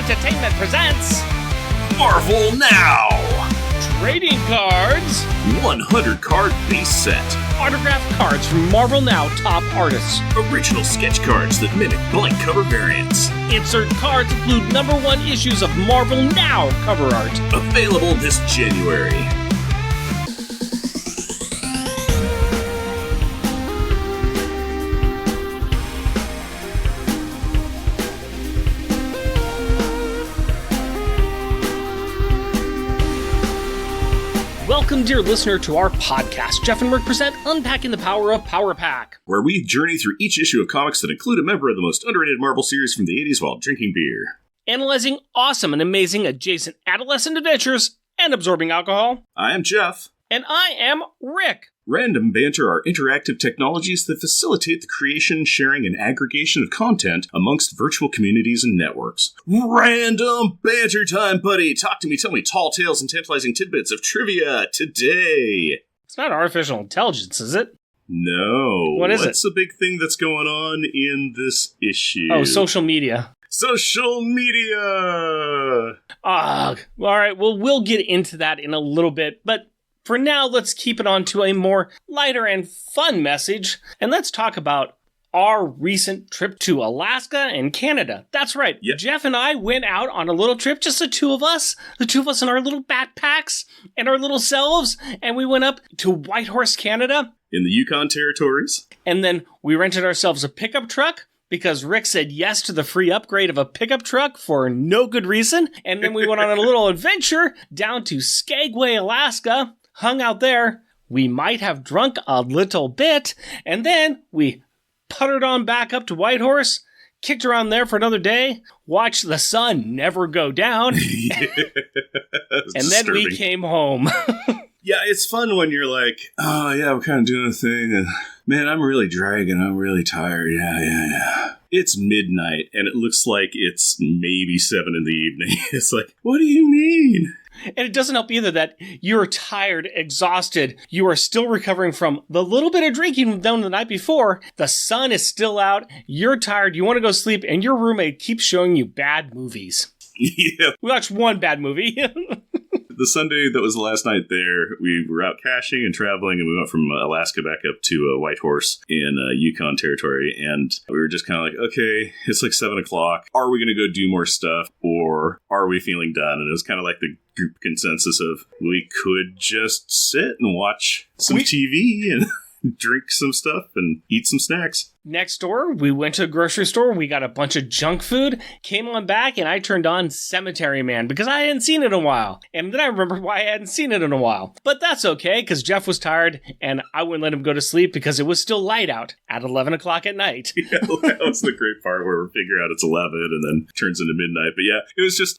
Entertainment presents Marvel Now! Trading Cards, 100 card base set. autographed cards from Marvel Now top artists. Original sketch cards that mimic blank cover variants. Insert cards include #1 issues of Marvel Now cover art. Available this January. Welcome, dear listener, to our podcast. Jeff and Rick present Unpacking the Power of Power Pack, where we journey through each issue of comics that include a member of the most underrated Marvel series from the 80s while drinking beer. analyzing awesome and amazing adjacent adolescent adventures and absorbing alcohol. I am Jeff. And I am Rick. Random Banter are interactive technologies that facilitate the creation, sharing, and aggregation of content amongst virtual communities and networks. Random Banter time, buddy! Talk to me, tell me tall tales and tantalizing tidbits of trivia today! It's not artificial intelligence, is it? No. What is What's the big thing that's going on in this issue? Oh, social media. Social media! All right, well, we'll get into that in a little bit, but for now, let's keep it on to a more lighter and fun message, and let's talk about our recent trip to Alaska and Canada. That's right. Yep. Jeff and I went out on a little trip, just the two of us in our little backpacks and our little selves, and we went up to Whitehorse, Canada. In the Yukon territories. And then we rented ourselves a pickup truck, because Rick said yes to the free upgrade of a pickup truck for no good reason. And then we went on a little adventure down to Skagway, Alaska, hung out there. We might have drunk a little bit, and then we puttered on back up to Whitehorse, kicked around there for another day, watched the sun never go down, and then we came home. Yeah, it's fun when you're like, oh yeah, we're kind of doing a thing, and man, I'm really dragging, I'm really tired, yeah. It's midnight, and it looks like it's maybe 7 in the evening. It's like, what do you mean? And it doesn't help either that you're tired, exhausted, you are still recovering from the little bit of drinking we've done the night before, the sun is still out, you're tired, you want to go sleep, and your roommate keeps showing you bad movies. Yeah. We watched one bad movie. The Sunday that was the last night there, we were out caching and traveling, and we went from Alaska back up to Whitehorse in Yukon territory, and we were just kind of like, okay, it's like 7 o'clock. Are we going to go do more stuff, or are we feeling done? And it was kind of like the group consensus of, we could just sit and watch some TV and drink some stuff and eat some snacks. Next door, we went to a grocery store, we got a bunch of junk food, came on back, and I turned on Cemetery Man because I hadn't seen it in a while. And then I remembered why I hadn't seen it in a while. But that's okay, because Jeff was tired, and I wouldn't let him go to sleep because it was still light out at 11 o'clock at night. Yeah, that was the great part where we figure out it's 11 and then turns into midnight. But yeah, it was just,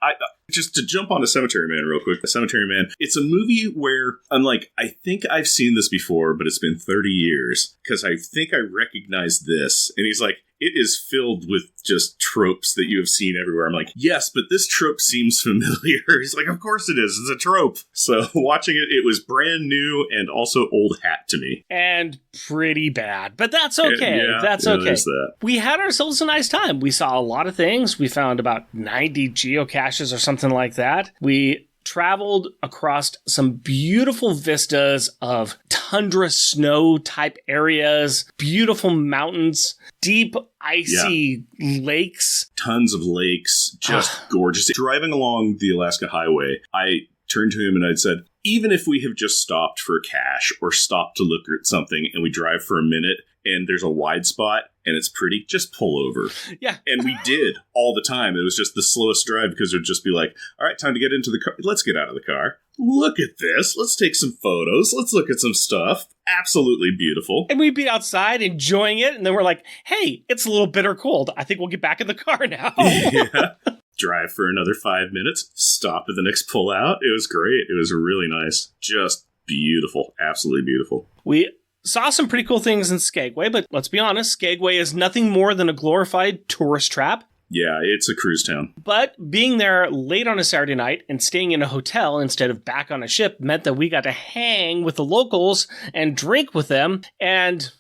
just to jump on to Cemetery Man real quick. Cemetery Man, it's a movie where I'm like, I think I've seen this before, but it's been 30 years because I think I recognize this. And he's like, it is filled with just tropes that you have seen everywhere. I'm like, yes, but this trope seems familiar. He's like, of course it is. It's a trope. So watching it, it was brand new and also old hat to me. And pretty bad. But that's okay. That's okay. That. We had ourselves a nice time. We saw a lot of things. We found about 90 geocaches or something like that. We traveled across some beautiful vistas of tundra snow type areas, beautiful mountains, deep icy lakes. Tons of lakes, just gorgeous. Driving along the Alaska Highway, I turned to him and I'd said, even if we have just stopped for a cache or stopped to look at something and we drive for a minute and there's a wide spot and it's pretty, just pull over. Yeah. And we did all the time. It was just the slowest drive because it would just be like, all right, time to get into the car. Let's get out of the car. Look at this. Let's take some photos. Let's look at some stuff. Absolutely beautiful. And we'd be outside enjoying it. And then we're like, hey, it's a little bitter cold. I think we'll get back in the car now. Yeah. Drive for another 5 minutes. Stop at the next pull out. It was great. It was really nice. Just beautiful. Absolutely beautiful. We saw some pretty cool things in Skagway, but let's be honest, Skagway is nothing more than a glorified tourist trap. Yeah, it's a cruise town. But being there late on a Saturday night and staying in a hotel instead of back on a ship meant that we got to hang with the locals and drink with them. And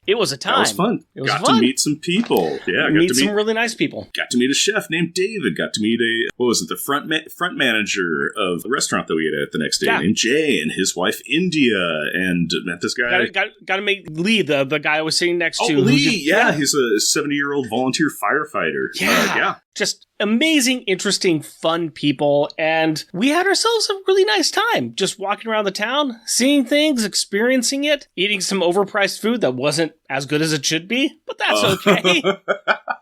It was a time. That was fun. It was got fun. to meet some people. Yeah, meet some really nice people. Got to meet a chef named David. Got to meet the front manager of the restaurant that we ate at the next day named Jay, and his wife India, and met this guy. Got to meet Lee, the guy I was sitting next to. Oh, Lee, he's a 70-year-old volunteer firefighter. Yeah. Just amazing, interesting, fun people. And we had ourselves a really nice time just walking around the town, seeing things, experiencing it, eating some overpriced food that wasn't as good as it should be, but that's okay.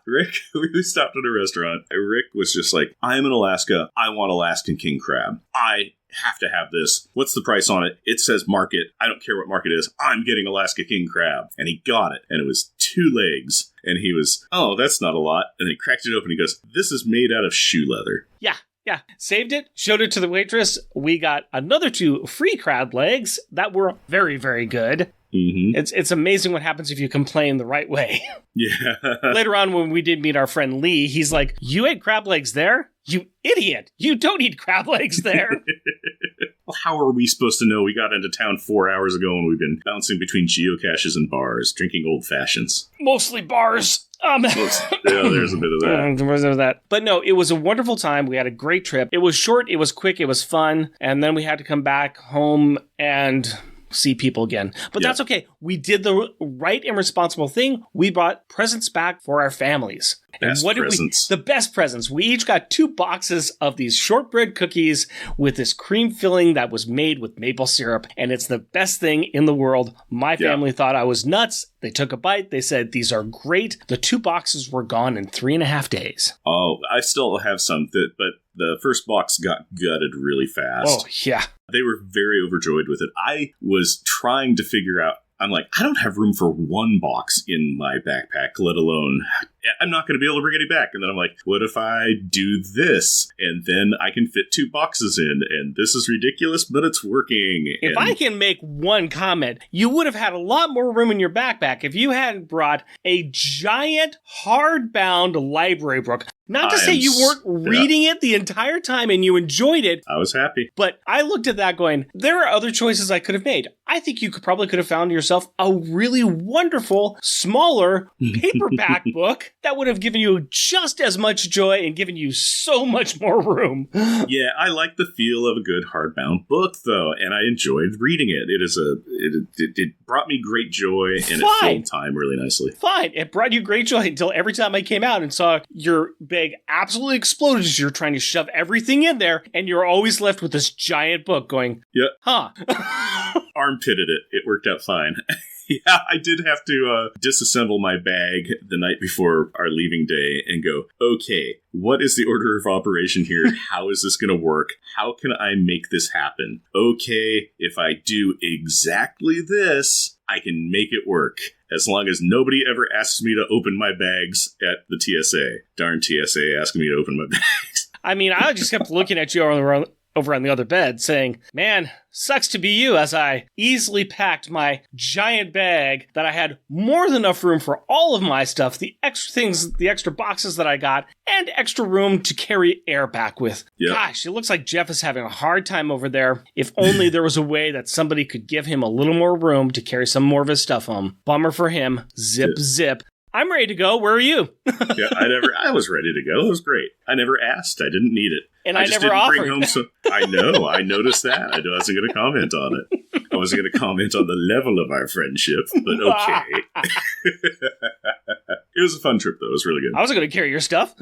Rick, we stopped at a restaurant. Rick was just like, I'm in Alaska. I want Alaskan king crab. I have to have this. What's the price on it? It says market. I don't care what market is. I'm getting Alaska king crab. And he got it. And it was 2 legs. And he was, oh, that's not a lot. And then he cracked it open. He goes, this is made out of shoe leather. Yeah. Saved it, showed it to the waitress. We got another 2 free crab legs that were very, very good. Mm-hmm. It's amazing what happens if you complain the right way. Yeah. Later on, when we did meet our friend Lee, he's like, you ate crab legs there? You idiot. You don't eat crab legs there. Well, how are we supposed to know? We got into town 4 hours ago and we've been bouncing between geocaches and bars, drinking old fashions. Mostly bars. There's a bit of that. But no, it was a wonderful time. We had a great trip. It was short, it was quick, it was fun. And then we had to come back home and see people again. But that's okay. We did the right and responsible thing. We brought presents back for our families. The best presents. We each got 2 boxes of these shortbread cookies with this cream filling that was made with maple syrup. And it's the best thing in the world. My family thought I was nuts. They took a bite. They said, these are great. The 2 boxes were gone in 3.5 days. Oh, I still have some, but the first box got gutted really fast. Oh, yeah. They were very overjoyed with it. I was trying to figure out, I'm like, I don't have room for 1 box in my backpack, let alone, I'm not going to be able to bring any back. And then I'm like, what if I do this? And then I can fit 2 boxes in. And this is ridiculous, but it's working. If I can make one comment, you would have had a lot more room in your backpack if you hadn't brought a giant hardbound library book. Not to say you weren't reading it the entire time and you enjoyed it. I was happy. But I looked at that going, there are other choices I could have made. I think you probably could have found yourself a really wonderful, smaller paperback book that would have given you just as much joy and given you so much more room. Yeah, I like the feel of a good hardbound book, though, and I enjoyed reading it. It brought me great joy, and it filled time really nicely. Fine. It brought you great joy until every time I came out and saw your bag absolutely exploded as you're trying to shove everything in there, and you're always left with this giant book going, huh. Armpitted it. It worked out fine. Yeah, I did have to disassemble my bag the night before our leaving day and go, okay, what is the order of operation here? How is this going to work? How can I make this happen? Okay, if I do exactly this, I can make it work. As long as nobody ever asks me to open my bags at the TSA. Darn TSA asking me to open my bags. I mean, I just kept looking at you over on the other bed saying, man, sucks to be you, as I easily packed my giant bag that I had more than enough room for all of my stuff, the extra things, the extra boxes that I got, and extra room to carry air back with. Yep. Gosh, it looks like Jeff is having a hard time over there. If only there was a way that somebody could give him a little more room to carry some more of his stuff home. Bummer for him. Zip. I'm ready to go. Where are you? Yeah, I was ready to go. It was great. I never asked. I didn't need it. And I just never offered. Bring home I know. I noticed that. I wasn't going to comment on it. I wasn't going to comment on the level of our friendship, but okay. It was a fun trip, though. It was really good. I wasn't going to carry your stuff.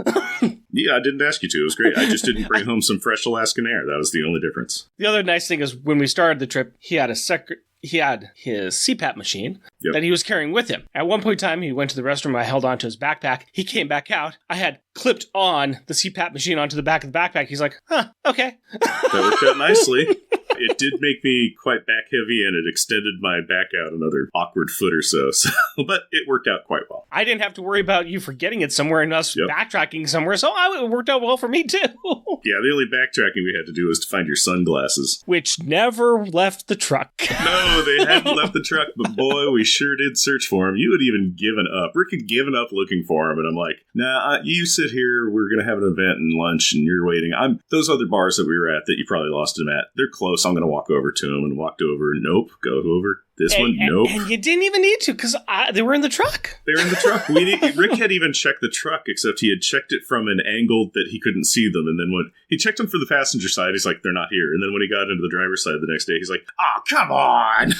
Yeah, I didn't ask you to. It was great. I just didn't bring home some fresh Alaskan air. That was the only difference. The other nice thing is when we started the trip, he had his CPAP machine that he was carrying with him. At one point in time, he went to the restroom. I held onto his backpack. He came back out. I had clipped on the CPAP machine onto the back of the backpack. He's like, huh, okay. That worked out nicely. It did make me quite back heavy, and it extended my back out another awkward foot or so. But it worked out quite well. I didn't have to worry about you forgetting it somewhere and us backtracking somewhere, so it worked out well for me, too. Yeah, the only backtracking we had to do was to find your sunglasses. Which never left the truck. No, they hadn't left the truck, but boy, we sure did search for them. You had even given up. Rick had given up looking for them, and I'm like, nah, you sit here, we're going to have an event and lunch, and you're waiting. Those other bars that we were at that you probably lost them at, they're close. I'm going to walk over to them, and walked over. Nope, go over. This one, nope. And you didn't even need to, because they were in the truck. They were in the truck. Rick had even checked the truck, except he had checked it from an angle that he couldn't see them. And then when he checked them for the passenger side, he's like, they're not here. And then when he got into the driver's side the next day, he's like, oh, come on.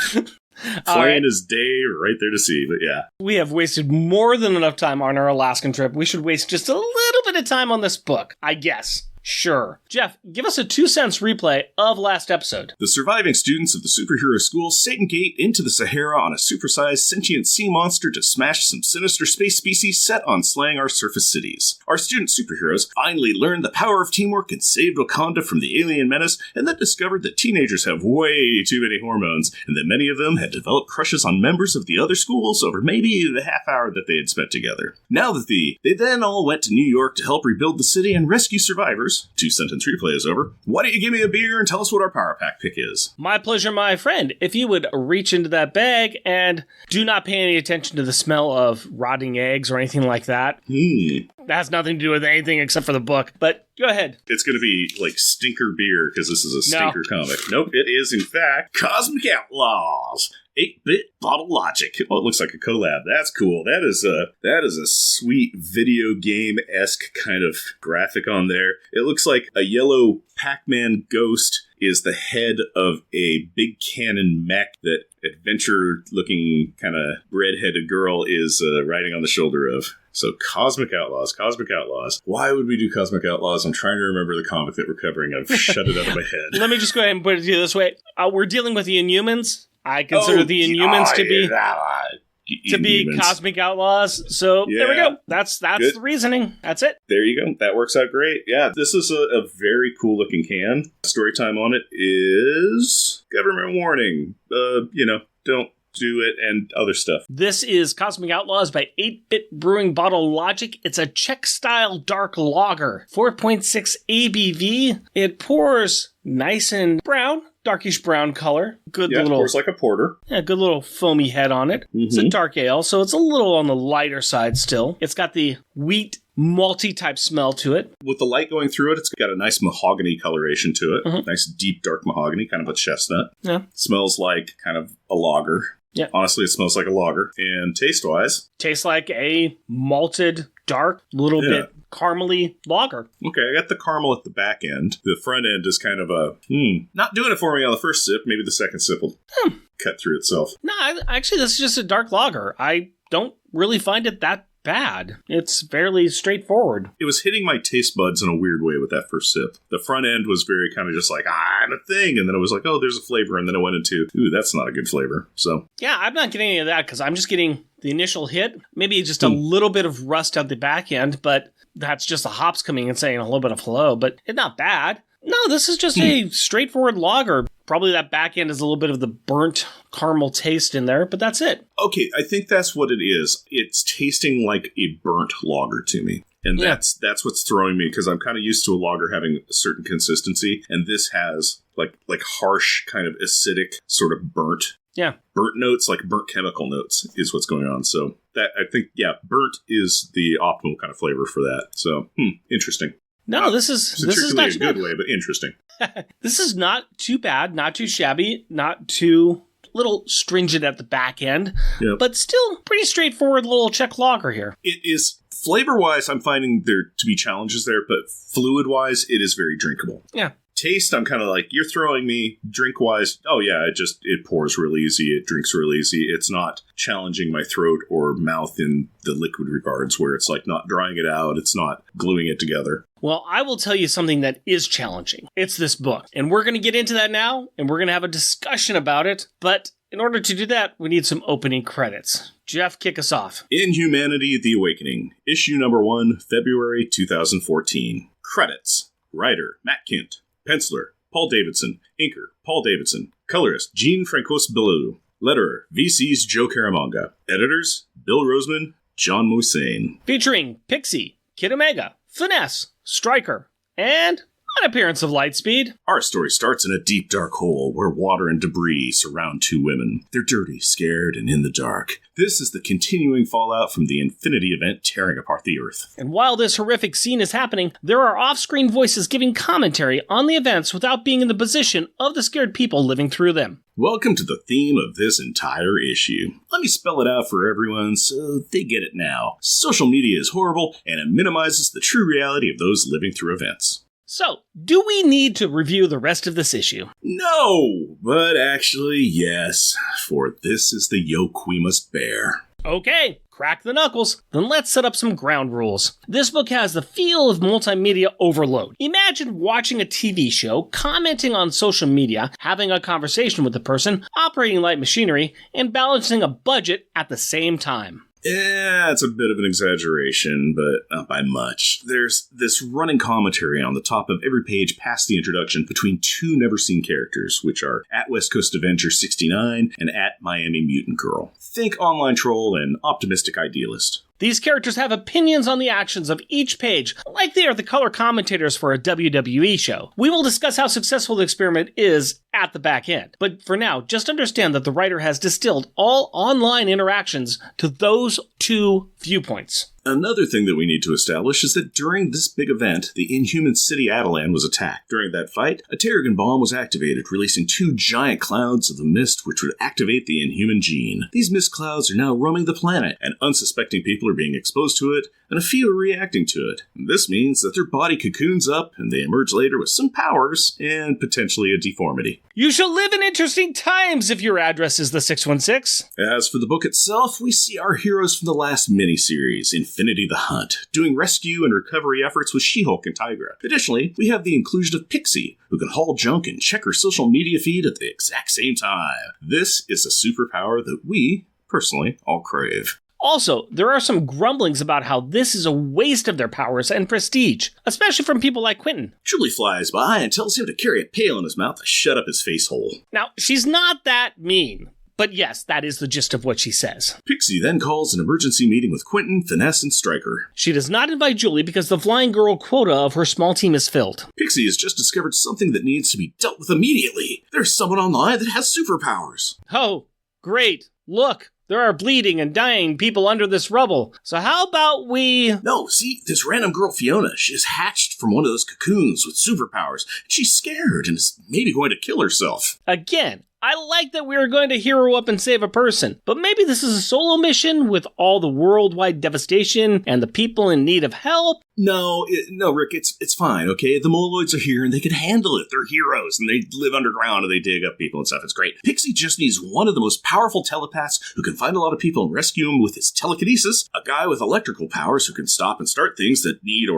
Plain as day, right there to see. But yeah. We have wasted more than enough time on our Alaskan trip. We should waste just a little bit of time on this book, I guess. Sure. Jeff, give us a 2-cents replay of last episode. The surviving students of the superhero school Satan Gate into the Sahara on a supersized sentient sea monster to smash some sinister space species set on slaying our surface cities. Our student superheroes finally learned the power of teamwork and saved Wakanda from the alien menace, and then discovered that teenagers have way too many hormones, and that many of them had developed crushes on members of the other schools over maybe the half hour that they had spent together. Now that they then all went to New York to help rebuild the city and rescue survivors. 2-sentence replay is over. Why don't you give me a beer and tell us what our Power Pack pick is? My pleasure, my friend. If you would reach into that bag and do not pay any attention to the smell of rotting eggs or anything like that. That has nothing to do with anything except for the book, but go ahead. It's going to be like stinker beer because this is a stinker comic. Nope, it is in fact Cosmic Outlaws. 8-bit bottle logic. Oh, it looks like a collab. That's cool. That is a sweet video game-esque kind of graphic on there. It looks like a yellow Pac-Man ghost is the head of a big cannon mech that adventure-looking kind of red-headed girl is riding on the shoulder of. So Cosmic Outlaws. Why would we do Cosmic Outlaws? I'm trying to remember the comic that we're covering. I've shut it out of my head. Let me just go ahead and put it to you this way. We're dealing with the Inhumans. I consider the Inhumans to be Cosmic Outlaws. So there we go. That's the reasoning. That's it. There you go. That works out great. Yeah, this is a very cool looking can. Story time on it is government warning. Don't do it and other stuff. This is Cosmic Outlaws by 8-Bit Brewing Bottle Logic. It's a Czech-style dark lager. 4.6 ABV. It pours nice and brown. Darkish brown color. Good little. Pours like a porter. Yeah, good little foamy head on it. Mm-hmm. It's a dark ale, so it's a little on the lighter side still. It's got the wheat malty type smell to it. With the light going through it, it's got a nice mahogany coloration to it. Mm-hmm. Nice deep dark mahogany, kind of a chestnut. Yeah. Smells like kind of a lager. Yeah. Honestly, it smells like a lager. And taste-wise? Tastes like a malted, dark, little bit caramely lager. Okay, I got the caramel at the back end. The front end is kind of a, not doing it for me on the first sip. Maybe the second sip will cut through itself. No, actually, this is just a dark lager. I don't really find it that bad. It's fairly straightforward. It was hitting my taste buds in a weird way with that first sip. The front end was very kind of just like, I'm a thing. And then it was like, oh, there's a flavor. And then it went into, ooh, that's not a good flavor. So yeah, I'm not getting any of that because I'm just getting the initial hit. Maybe just a little bit of rust at the back end, but that's just the hops coming and saying a little bit of hello. But it's not bad. No, this is just a straightforward lager. Probably that back end is a little bit of the burnt caramel taste in there, but that's it. Okay, I think that's what it is. It's tasting like a burnt lager to me. And that's what's throwing me, because I'm kind of used to a lager having a certain consistency, and this has like harsh, kind of acidic, sort of burnt. Yeah. Burnt notes, like burnt chemical notes, is what's going on. So that I think, burnt is the optimal kind of flavor for that. So, interesting. No, this is not a good way, but interesting. This is not too bad, not too shabby, not too little stringent at the back end, but still pretty straightforward little Czech lager here. It is, flavor-wise, I'm finding there to be challenges there, but fluid-wise, it is very drinkable. Yeah. Taste, I'm kind of like, you're throwing me. Drink-wise, it pours real easy. It drinks real easy. It's not challenging my throat or mouth in the liquid regards, where it's like not drying it out. It's not gluing it together. Well, I will tell you something that is challenging. It's this book. And we're going to get into that now, and we're going to have a discussion about it. But in order to do that, we need some opening credits. Jeff, kick us off. Inhumanity, The Awakening. Issue number 1, February 2014. Credits. Writer, Matt Kint. Penciler, Paul Davidson. Inker, Paul Davidson. Colorist, Jean Francos Bellou. Letterer, VC's Joe Caramanga. Editors, Bill Roseman, John Moussain. Featuring Pixie, Kid Omega, Finesse, Stryker, and An appearance of Lightspeed. Our story starts in a deep, dark hole where water and debris surround two women. They're dirty, scared, and in the dark. This is the continuing fallout from the Infinity event tearing apart the Earth. And while this horrific scene is happening, there are off-screen voices giving commentary on the events without being in the position of the scared people living through them. Welcome to the theme of this entire issue. Let me spell it out for everyone so they get it now. Social media is horrible, and it minimizes the true reality of those living through events. So, do we need to review the rest of this issue? No, but actually, yes, for this is the yoke we must bear. Okay, crack the knuckles. Then let's set up some ground rules. This book has the feel of multimedia overload. Imagine watching a TV show, commenting on social media, having a conversation with the person, operating light machinery, and balancing a budget at the same time. Yeah, it's a bit of an exaggeration, but not by much. There's this running commentary on the top of every page past the introduction between two never-seen characters, which are at West Coast Avenger 69 and at Miami Mutant Girl. Think online troll and optimistic idealist. These characters have opinions on the actions of each page, like they are the color commentators for a WWE show. We will discuss how successful the experiment is at the back end. But for now, just understand that the writer has distilled all online interactions to those two viewpoints. Another thing that we need to establish is that during this big event, the Inhuman city Adelan was attacked. During that fight, a Terrigen bomb was activated, releasing two giant clouds of the mist which would activate the Inhuman gene. These mist clouds are now roaming the planet, and unsuspecting people are being exposed to it, and a few are reacting to it. This means that their body cocoons up, and they emerge later with some powers, and potentially a deformity. You shall live in interesting times if your address is the 616. As for the book itself, we see our heroes from the last miniseries, Infinity the Hunt, doing rescue and recovery efforts with She-Hulk and Tigra. Additionally, we have the inclusion of Pixie, who can haul junk and check her social media feed at the exact same time. This is a superpower that we, personally, all crave. Also, there are some grumblings about how this is a waste of their powers and prestige, especially from people like Quentin. Julie flies by and tells him to carry a pail in his mouth to shut up his face hole. Now, she's not that mean. But yes, that is the gist of what she says. Pixie then calls an emergency meeting with Quentin, Finesse, and Stryker. She does not invite Julie because the flying girl quota of her small team is filled. Pixie has just discovered something that needs to be dealt with immediately. There's someone online that has superpowers. Oh, great. Look. There are bleeding and dying people under this rubble. So how about we... No, see, this random girl Fiona, she is hatched from one of those cocoons with superpowers. She's scared and is maybe going to kill herself. Again, I like that we are going to hero up and save a person, but maybe this is a solo mission with all the worldwide devastation and the people in need of help? No, Rick, it's fine, okay? The Moloids are here and they can handle it. They're heroes and they live underground and they dig up people and stuff. It's great. Pixie just needs one of the most powerful telepaths who can find a lot of people and rescue them with his telekinesis, a guy with electrical powers who can stop and start things that need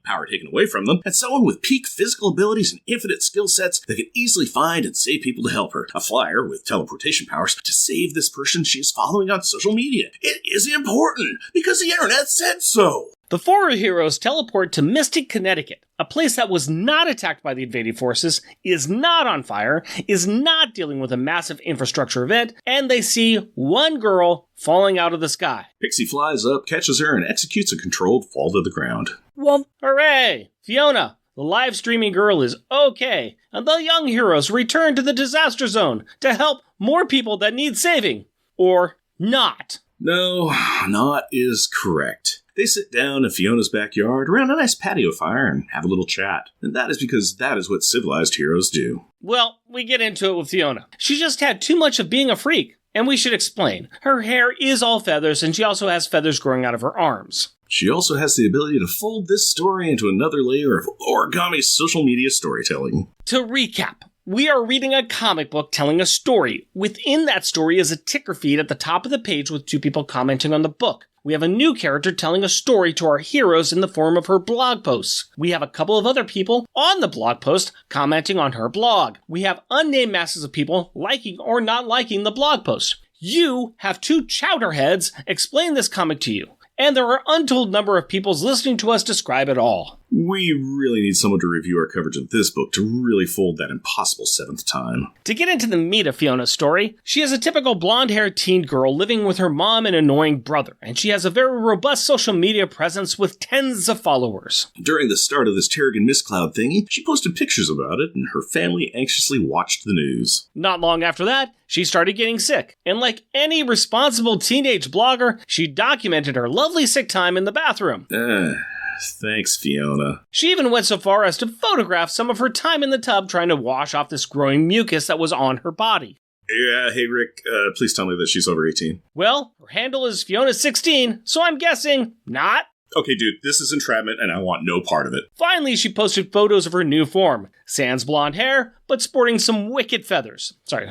power taken away from them, and someone with peak physical abilities and infinite skill sets that can easily find and save people to help her. A flyer with teleportation powers to save this person she is following on social media. It is important because the internet said so. The four heroes teleport to Mystic, Connecticut, a place that was not attacked by the invading forces, is not on fire, is not dealing with a massive infrastructure event, and they see one girl falling out of the sky. Pixie flies up, catches her, and executes a controlled fall to the ground. Well, hooray! Fiona, the live streaming girl, is okay, and the young heroes return to the disaster zone to help more people that need saving. Or not. No, not is correct. They sit down in Fiona's backyard around a nice patio fire and have a little chat. And that is because that is what civilized heroes do. Well, we get into it with Fiona. She just had too much of being a freak. And we should explain. Her hair is all feathers, and she also has feathers growing out of her arms. She also has the ability to fold this story into another layer of origami social media storytelling. To recap, we are reading a comic book telling a story. Within that story is a ticker feed at the top of the page with two people commenting on the book. We have a new character telling a story to our heroes in the form of her blog posts. We have a couple of other people on the blog post commenting on her blog. We have unnamed masses of people liking or not liking the blog post. You have two chowderheads explain this comic to you. And there are untold number of people listening to us describe it all. We really need someone to review our coverage of this book to really fold that impossible seventh time. To get into the meat of Fiona's story, she is a typical blonde-haired teen girl living with her mom and annoying brother, and she has a very robust social media presence with tens of followers. During the start of this Terrigen Mist cloud thingy, she posted pictures about it, and her family anxiously watched the news. Not long after that, she started getting sick, and like any responsible teenage blogger, she documented her lovely sick time in the bathroom. Thanks, Fiona. She even went so far as to photograph some of her time in the tub trying to wash off this growing mucus that was on her body. Yeah, hey Rick, please tell me that she's over 18. Well, her handle is Fiona16, so I'm guessing not. Okay, dude, this is entrapment and I want no part of it. Finally, she posted photos of her new form. Sans blonde hair, but sporting some wicked feathers. After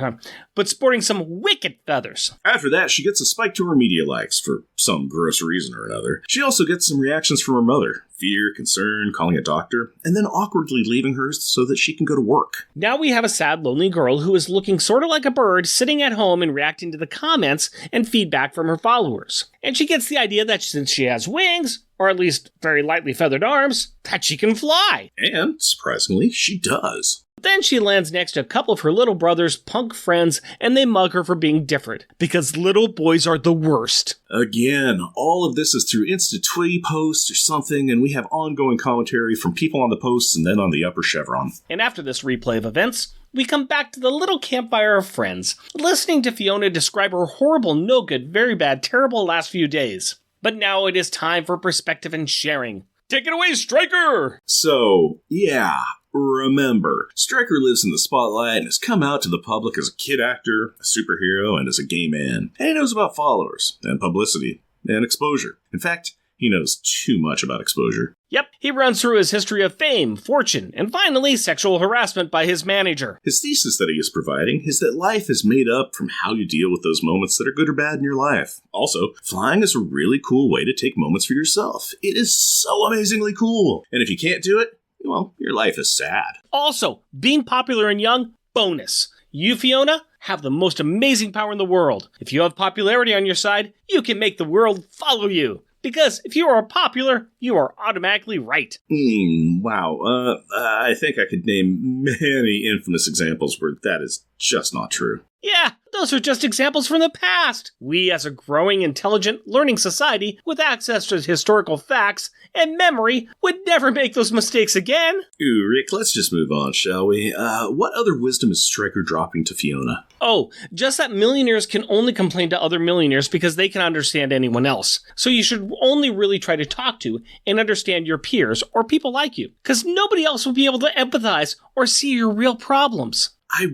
that, she gets a spike to her media likes for some gross reason or another. She also gets some reactions from her mother. Fear, concern, calling a doctor, and then awkwardly leaving her so that she can go to work. Now we have a sad, lonely girl who is looking sort of like a bird, sitting at home and reacting to the comments and feedback from her followers. And she gets the idea that since she has wings, or at least very lightly feathered arms, that she can fly. And, surprisingly, she does. Then she lands next to a couple of her little brother's punk friends, and they mug her for being different, because little boys are the worst. Again, all of this is through Insta-Twitty posts or something, and we have ongoing commentary from people on the posts and then on the upper chevron. And after this replay of events, we come back to the little campfire of friends, listening to Fiona describe her horrible, no good, very bad, terrible last few days. But now it is time for perspective and sharing. Take it away, Stryker! So, yeah, remember, Stryker lives in the spotlight and has come out to the public as a kid actor, a superhero, and as a gay man. And he knows about followers, and publicity, and exposure. In fact, he knows too much about exposure. Yep, he runs through his history of fame, fortune, and finally sexual harassment by his manager. His thesis that he is providing is that life is made up from how you deal with those moments that are good or bad in your life. Also, flying is a really cool way to take moments for yourself. It is so amazingly cool. And if you can't do it, well, your life is sad. Also, being popular and young, bonus. You, Fiona, have the most amazing power in the world. If you have popularity on your side, you can make the world follow you. Because if you are popular, you are automatically right. Wow. I think I could name many infamous examples where that is just not true. Yeah, those are just examples from the past. We, as a growing, intelligent, learning society with access to historical facts and memory, would never make those mistakes again. Ooh, Rick, let's just move on, shall we? What other wisdom is Stryker dropping to Fiona? Oh, just that millionaires can only complain to other millionaires because they can understand anyone else. So you should only really try to talk to and understand your peers or people like you, because nobody else will be able to empathize or see your real problems. I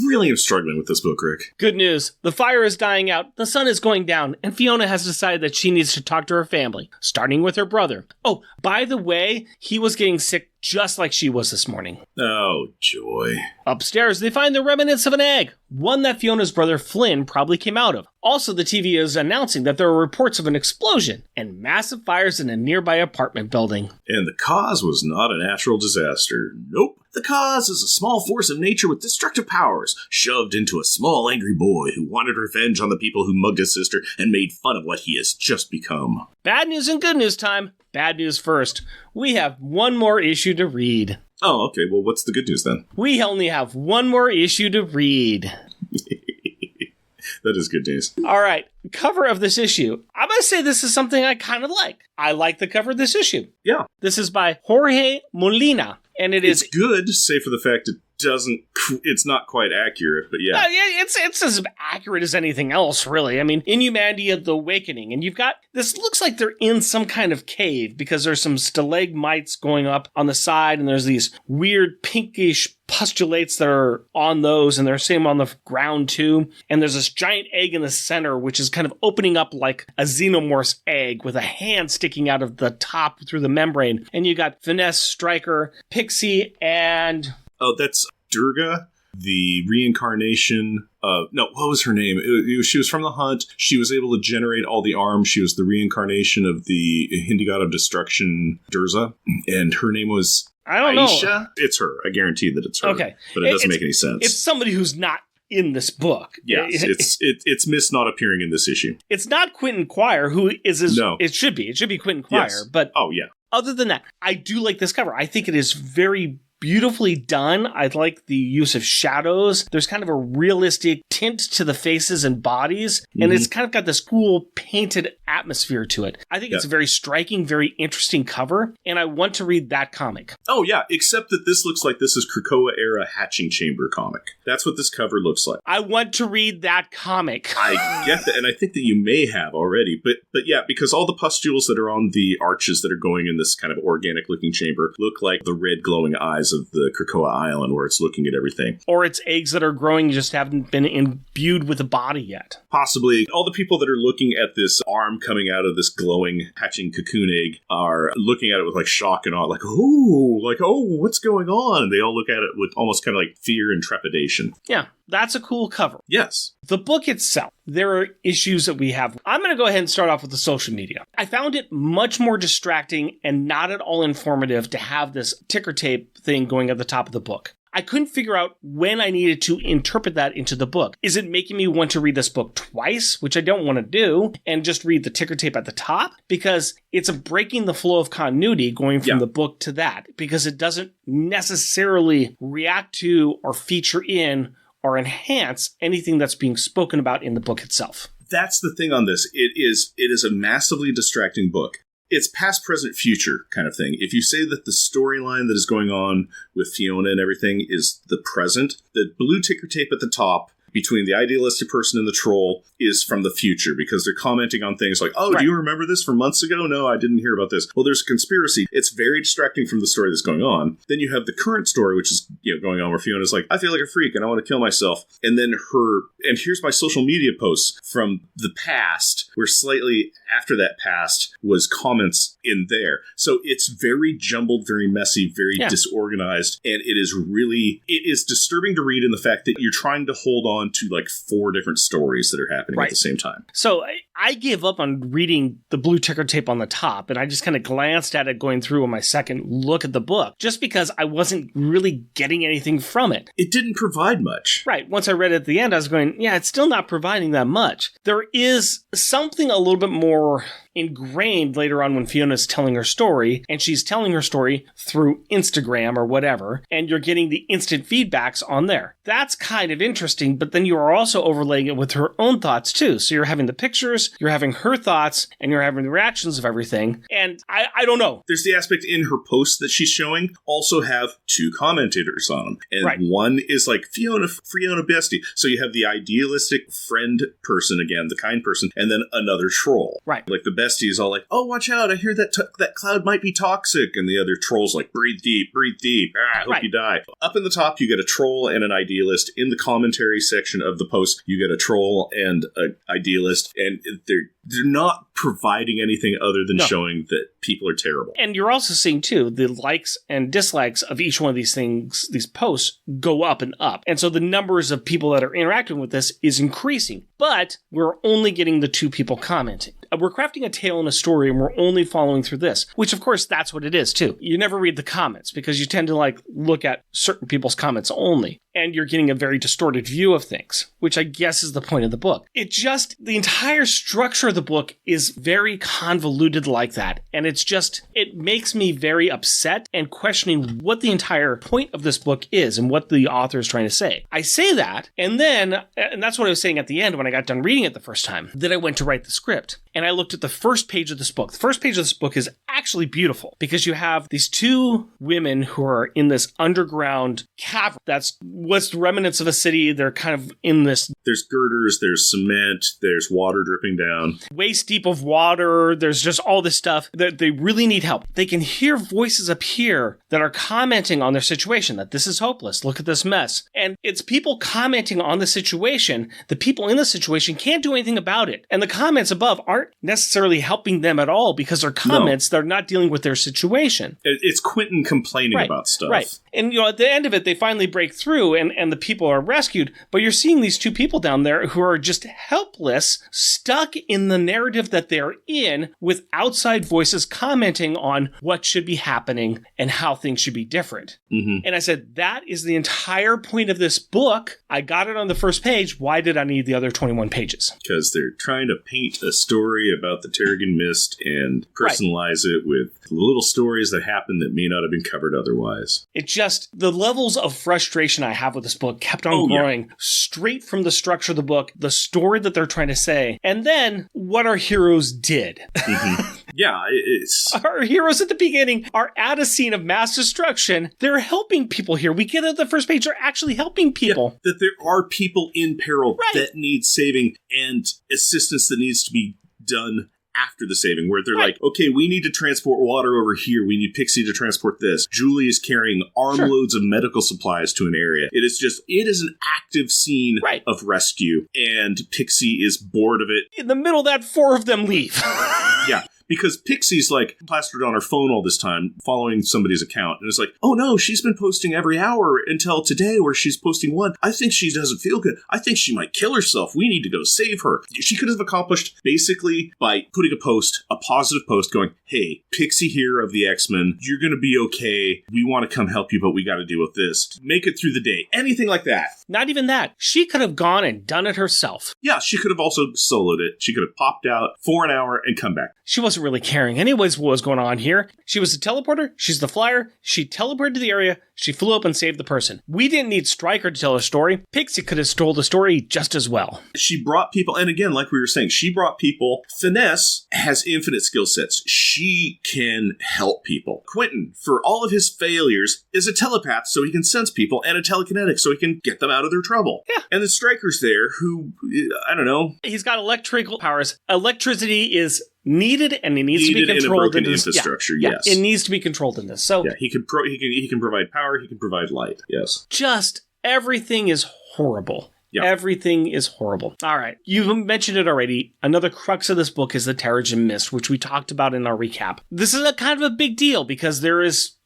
really am struggling with this book, Rick. Good news. The fire is dying out, the sun is going down, and Fiona has decided that she needs to talk to her family, starting with her brother. Oh, by the way, he was getting sick just like she was this morning. Oh, joy. Upstairs, they find the remnants of an egg, one that Fiona's brother Flynn probably came out of. Also, the TV is announcing that there are reports of an explosion and massive fires in a nearby apartment building. And the cause was not a natural disaster. Nope. The cause is a small force of nature with destructive powers, shoved into a small angry boy who wanted revenge on the people who mugged his sister and made fun of what he has just become. Bad news and good news time. Bad news first. We have one more issue to read. Oh, okay. Well, what's the good news then? We only have one more issue to read. That is good news. All right. Cover of this issue. I'm going to say this is something I kind of like. I like the cover of this issue. Yeah. This is by Jorge Molina. And it's good, save for the fact it's not quite accurate, but yeah. It's as accurate as anything else, really. I mean, Inhumanity of the Awakening, and you've got, this looks like they're in some kind of cave, because there's some stalagmites going up on the side, and there's these weird pinkish pustulates that are on those, and they're same on the ground too, and there's this giant egg in the center, which is kind of opening up like a xenomorph's egg, with a hand sticking out of the top through the membrane, and you got Finesse, Stryker, Pixie, and... Oh, that's Durga, the reincarnation of... No, what was her name? She was from the Hunt. She was able to generate all the arms. She was the reincarnation of the Hindi god of destruction, Durza. And her name was... I don't Aisha? know. It's her. I guarantee that it's her. Okay. But it doesn't make any sense. It's somebody who's not in this book. Yes, it's Miss not appearing in this issue. It's not Quentin Quire, who is his... No. It should be. It should be Quentin Quire, yes. but... Oh, yeah. other than that, I do like this cover. I think it is very beautifully done. I like the use of shadows. There's kind of a realistic tint to the faces and bodies, and it's kind of got this cool painted atmosphere to it. I think it's a very striking, very interesting cover, and I want to read that comic. Oh, yeah, except that this looks like this is Krakoa-era hatching chamber comic. That's what this cover looks like. I want to read that comic. I get that, and I think that you may have already, but yeah, because all the pustules that are on the arches that are going in this kind of organic-looking chamber look like the red glowing eyes of the Krakoa Island where it's looking at everything. Or it's eggs that are growing just haven't been imbued with a body yet. Possibly. All the people that are looking at this arm coming out of this glowing hatching cocoon egg are looking at it with like shock and awe, like, oh, what's going on? They all look at it with almost kind of like fear and trepidation. Yeah. That's a cool cover. Yes. The book itself, there are issues that we have. I'm going to go ahead and start off with the social media. I found it much more distracting and not at all informative to have this ticker tape thing going at the top of the book. I couldn't figure out when I needed to interpret that into the book. Is it making me want to read this book twice, which I don't want to do, and just read the ticker tape at the top? Because it's breaking the flow of continuity going from the book to that, because it doesn't necessarily react to or feature in or enhance anything that's being spoken about in the book itself. That's the thing on this. It is a massively distracting book. It's past, present, future kind of thing. If you say that the storyline that is going on with Fiona and everything is the present, the blue ticker tape at the top between the idealistic person and the troll is from the future, because they're commenting on things like, do you remember this from months ago? No, I didn't hear about this. Well, there's a conspiracy. It's very distracting from the story that's going on. Then you have the current story, which is going on, where Fiona's like, I feel like a freak and I want to kill myself. And then and here's my social media posts from the past, where slightly after that past was comments in there. So it's very jumbled, very messy, very disorganized, and it is disturbing to read in the fact that you're trying to hold on to like 4 different stories that are happening at the same time. So I gave up on reading the blue ticker tape on the top, and I just kind of glanced at it going through on my second look at the book, just because I wasn't really getting anything from it. It didn't provide much. Right. Once I read it at the end, I was going, it's still not providing that much. There is something a little bit more ingrained later on when Fiona's telling her story, and she's telling her story through Instagram or whatever, and you're getting the instant feedbacks on there. That's kind of interesting, but then you are also overlaying it with her own thoughts too. So you're having the pictures, you're having her thoughts, and you're having the reactions of everything. And I don't know. There's the aspect in her posts that she's showing also have 2 commentators on them. And one is like Fiona bestie. So you have the idealistic friend person, again, the kind person, and then another troll. Right. Like the bestie is all like, oh, watch out, I hear that that cloud might be toxic. And the other troll's like, breathe deep, I hope you die. Up in the top, you get a troll and an idealist. In the commentary section of the post, you get a troll and an idealist, and they're not providing anything other than showing that people are terrible. And you're also seeing, too, the likes and dislikes of each one of these things, these posts, go up and up. And so the numbers of people that are interacting with this is increasing. But we're only getting the 2 people commenting. We're crafting a tale and a story, and we're only following through this, which, of course, that's what it is, too. You never read the comments, because you tend to, look at certain people's comments only, and you're getting a very distorted view of things, which I guess is the point of the book. The entire structure of the book is very convoluted like that, and it makes me very upset and questioning what the entire point of this book is and what the author is trying to say. I say that, and that's what I was saying at the end when I got done reading it the first time, that I went to write the script. And I looked at the first page of this book. The first page of this book is actually beautiful, because you have these 2 women who are in this underground cavern that's what's the remnants of a city. They're kind of in this. There's girders, there's cement, there's water dripping down. Waist deep of water. There's just all this stuff that they really need help. They can hear voices up here that are commenting on their situation, that this is hopeless. Look at this mess. And it's people commenting on the situation. The people in the situation can't do anything about it. And the comments above aren't necessarily helping them at all, because they're comments. They're not dealing with their situation. It's Quentin complaining about stuff. Right. And, at the end of it, they finally break through and the people are rescued. But you're seeing these 2 people down there who are just helpless, stuck in the narrative that they're in, with outside voices commenting on on what should be happening and how things should be different. Mm-hmm. And I said, that is the entire point of this book. I got it on the first page. Why did I need the other 21 pages? Because they're trying to paint a story about the Terrigen Mist and personalize it with little stories that happen that may not have been covered otherwise. It just, the levels of frustration I have with this book kept on growing straight from the structure of the book, the story that they're trying to say, and then what our heroes did. Mm-hmm. Yeah, it's... Our heroes at the beginning are at a scene of mass destruction. They're helping people here. We get at the first page, they're actually helping people. Yeah, that there are people in peril that need saving and assistance that needs to be done after the saving, where they're like, okay, we need to transport water over here. We need Pixie to transport this. Julie is carrying armloads of medical supplies to an area. It is an active scene of rescue, and Pixie is bored of it. In the middle of that, 4 of them leave. Yeah. Because Pixie's like plastered on her phone all this time, following somebody's account. And it's like, oh no, she's been posting every hour until today where she's posting one. I think she doesn't feel good. I think she might kill herself. We need to go save her. She could have accomplished basically by putting a positive post going, hey, Pixie here of the X-Men, you're going to be okay. We want to come help you, but we got to deal with this. Make it through the day. Anything like that. Not even that. She could have gone and done it herself. Yeah, she could have also soloed it. She could have popped out for an hour and come back. She wasn't really caring anyways what was going on here. She was the teleporter. She's the flyer. She teleported to the area. She flew up and saved the person. We didn't need Stryker to tell a story. Pixie could have told the story just as well. She brought people, and again, like we were saying, she brought people. Finesse has infinite skill sets. She can help people. Quentin, for all of his failures, is a telepath so he can sense people, and a telekinetic so he can get them out of their trouble. Yeah. And the Stryker's there who, I don't know. He's got electrical powers. Electricity is needed, and it needs to be controlled in infrastructure. Yes, it needs to be controlled in this. So yeah, he can provide power. He can provide light. Yes, just everything is horrible. Yep. Everything is horrible. All right. You've mentioned it already. Another crux of this book is the Terrigen Mist, which we talked about in our recap. This is a kind of a big deal because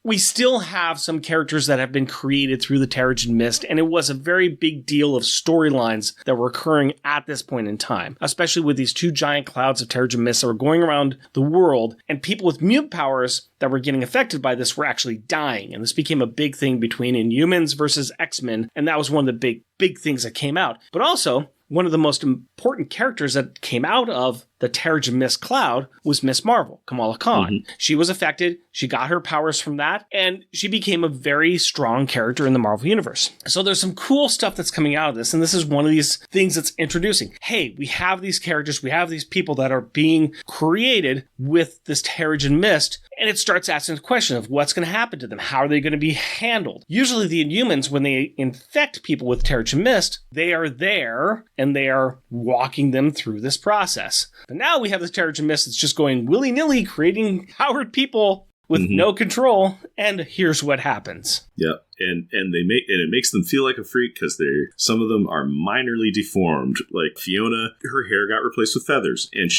we still have some characters that have been created through the Terrigen Mist, and it was a very big deal of storylines that were occurring at this point in time, especially with these 2 giant clouds of Terrigen Mist that were going around the world, and people with mutant powers that were getting affected by this were actually dying, and this became a big thing between Inhumans versus X-Men, and that was one of the big things that came out. But also, one of the most important characters that came out of the Terrigen Mist cloud was Miss Marvel, Kamala Khan. Mm-hmm. She was affected. She got her powers from that, and she became a very strong character in the Marvel Universe. So there's some cool stuff that's coming out of this, and this is one of these things that's introducing. Hey, we have these characters, we have these people that are being created with this Terrigen Mist, and it starts asking the question of what's going to happen to them. How are they going to be handled? Usually the Inhumans, when they infect people with Terrigen Mist, they are there, and they are walking them through this process. But now we have this Terrigen Mist that's just going willy-nilly, creating powered people with no control, and here's what happens. Yeah. And it makes them feel like a freak because some of them are minorly deformed. Like Fiona, her hair got replaced with feathers, and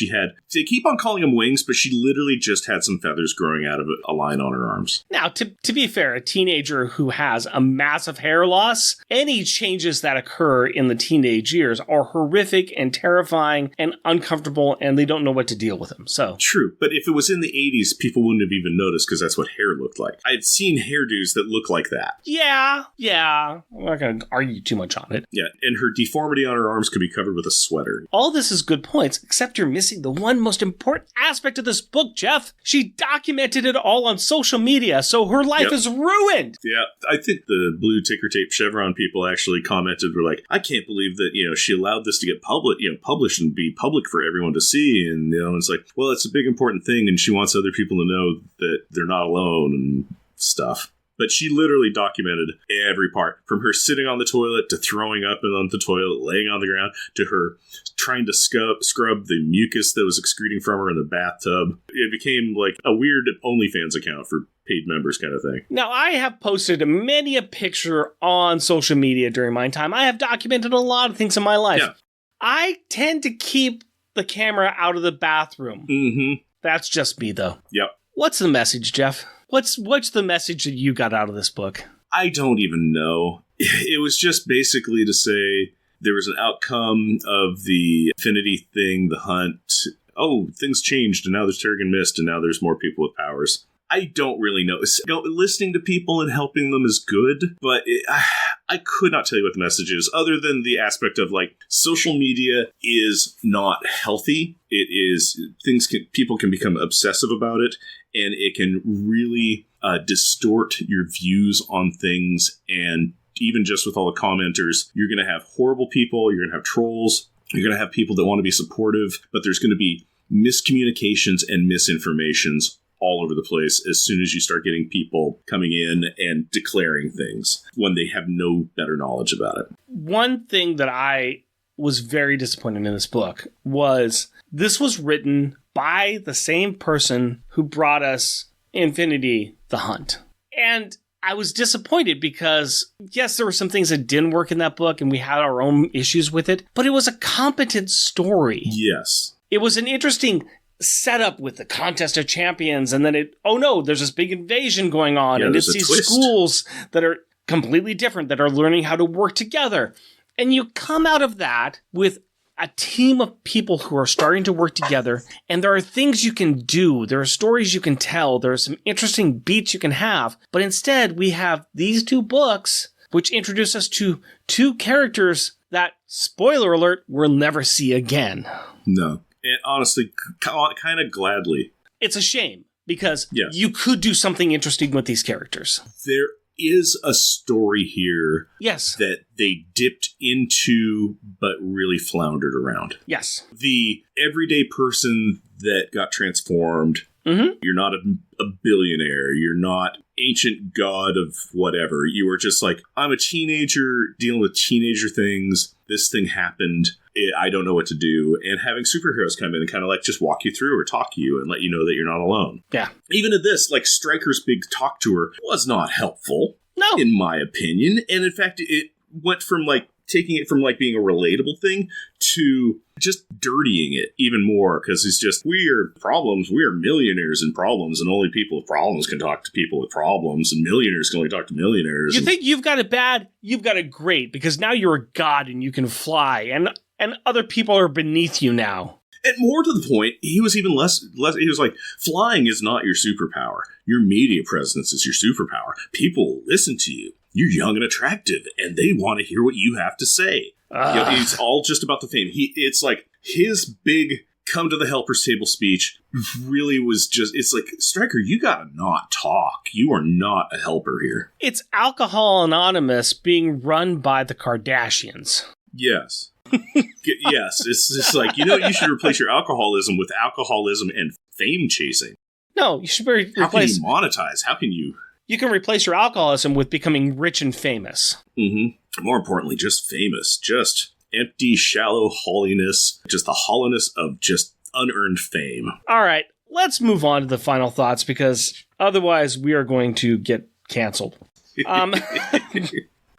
they keep on calling them wings, but she literally just had some feathers growing out of a line on her arms. Now, to be fair, a teenager who has a massive hair loss, any changes that occur in the teenage years are horrific and terrifying and uncomfortable, and they don't know what to deal with them. So true, but if it was in the 80s, people wouldn't have even noticed because that's what hair looked like. I've seen hairdos that look like that. Yeah. I'm not going to argue too much on it. Yeah, and her deformity on her arms could be covered with a sweater. All this is good points, except you're missing the one most important aspect of this book, Jeff. She documented it all on social media, so her life is ruined. Yeah, I think the blue ticker tape chevron people actually commented, were like, I can't believe that, she allowed this to get published and be public for everyone to see. And, it's like, well, it's a big important thing, and she wants other people to know that they're not alone and stuff. But she literally documented every part, from her sitting on the toilet to throwing up on the toilet, laying on the ground, to her trying to scrub the mucus that was excreting from her in the bathtub. It became like a weird OnlyFans account for paid members kind of thing. Now, I have posted many a picture on social media during my time. I have documented a lot of things in my life. Yeah. I tend to keep the camera out of the bathroom. Mm-hmm. That's just me, though. Yep. What's the message, Jeff? What's the message that you got out of this book? I don't even know. It was just basically to say there was an outcome of the Infinity thing, the hunt. Oh, things changed, and now there's Terrigen Mist, and now there's more people with powers. I don't really know. Listening to people and helping them is good, but I could not tell you what the message is, other than the aspect of, like, social media is not healthy. It is, people can become obsessive about it, and it can really distort your views on things. And even just with all the commenters, you're going to have horrible people, you're going to have trolls, you're going to have people that want to be supportive, but there's going to be miscommunications and misinformations all over the place as soon as you start getting people coming in and declaring things when they have no better knowledge about it. One thing that I was very disappointed in this book was this was written by the same person who brought us Infinity: The Hunt. And I was disappointed because, yes, there were some things that didn't work in that book and we had our own issues with it, but it was a competent story. Yes. It was an interesting setup with the contest of champions, and then there's this big invasion going on, and it's these schools that are completely different that are learning how to work together. And you come out of that with a team of people who are starting to work together, and there are things you can do, there are stories you can tell, there are some interesting beats you can have, but instead we have these two books which introduce us to two characters that, spoiler alert, we'll never see again. No. And honestly, kind of gladly. It's a shame, because you could do something interesting with these characters. There is a story here that they dipped into but really floundered around. Yes. The everyday person that got transformed, you're not a billionaire, you're not ancient god of whatever. You were just like, I'm a teenager dealing with teenager things. This thing happened. I don't know what to do. And having superheroes come in and kind of like just walk you through or talk to you and let you know that you're not alone. Yeah. Even at this, like, Stryker's big talk to her was not helpful. No. In my opinion. And in fact, it went from like taking it from like being a relatable thing to just dirtying it even more, because it's just, we are millionaires in problems, and only people with problems can talk to people with problems, and millionaires can only talk to millionaires. You think you've got it bad? You've got it great, because now you're a god and you can fly, and other people are beneath you now. And more to the point, he was even less, he was like, flying is not your superpower. Your media presence is your superpower. People listen to you. You're young and attractive, and they want to hear what you have to say. It's all just about the fame. It's like his big come to the helper's table speech really was just, it's like, Stryker, you gotta not talk. You are not a helper here. It's Alcohol Anonymous being run by the Kardashians. Yes. Yes, it's just like, you should replace your alcoholism with alcoholism and fame chasing. No, you should replace... How can you monetize? How can you... You can replace your alcoholism with becoming rich and famous. Mm-hmm. More importantly, just famous. Just empty, shallow holliness. Just the hollowness of just unearned fame. All right, let's move on to the final thoughts, because otherwise we are going to get canceled.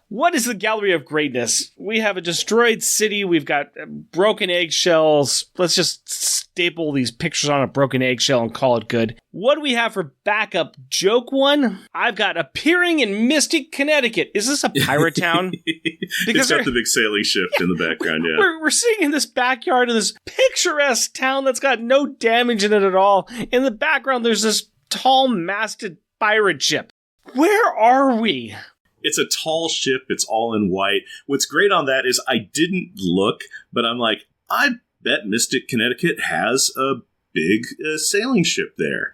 What is the Gallery of Greatness? We have a destroyed city. We've got broken eggshells. Let's just staple these pictures on a broken eggshell and call it good. What do we have for backup joke one? I've got appearing in Mystic, Connecticut. Is this a pirate town? Because it's got the big sailing ship in the background, yeah. We're sitting in this backyard of this picturesque town that's got no damage in it at all. In the background, there's this tall-masted pirate ship. Where are we? It's a tall ship. It's all in white. What's great on that is I didn't look, but I'm like, I bet Mystic, Connecticut has a big sailing ship there.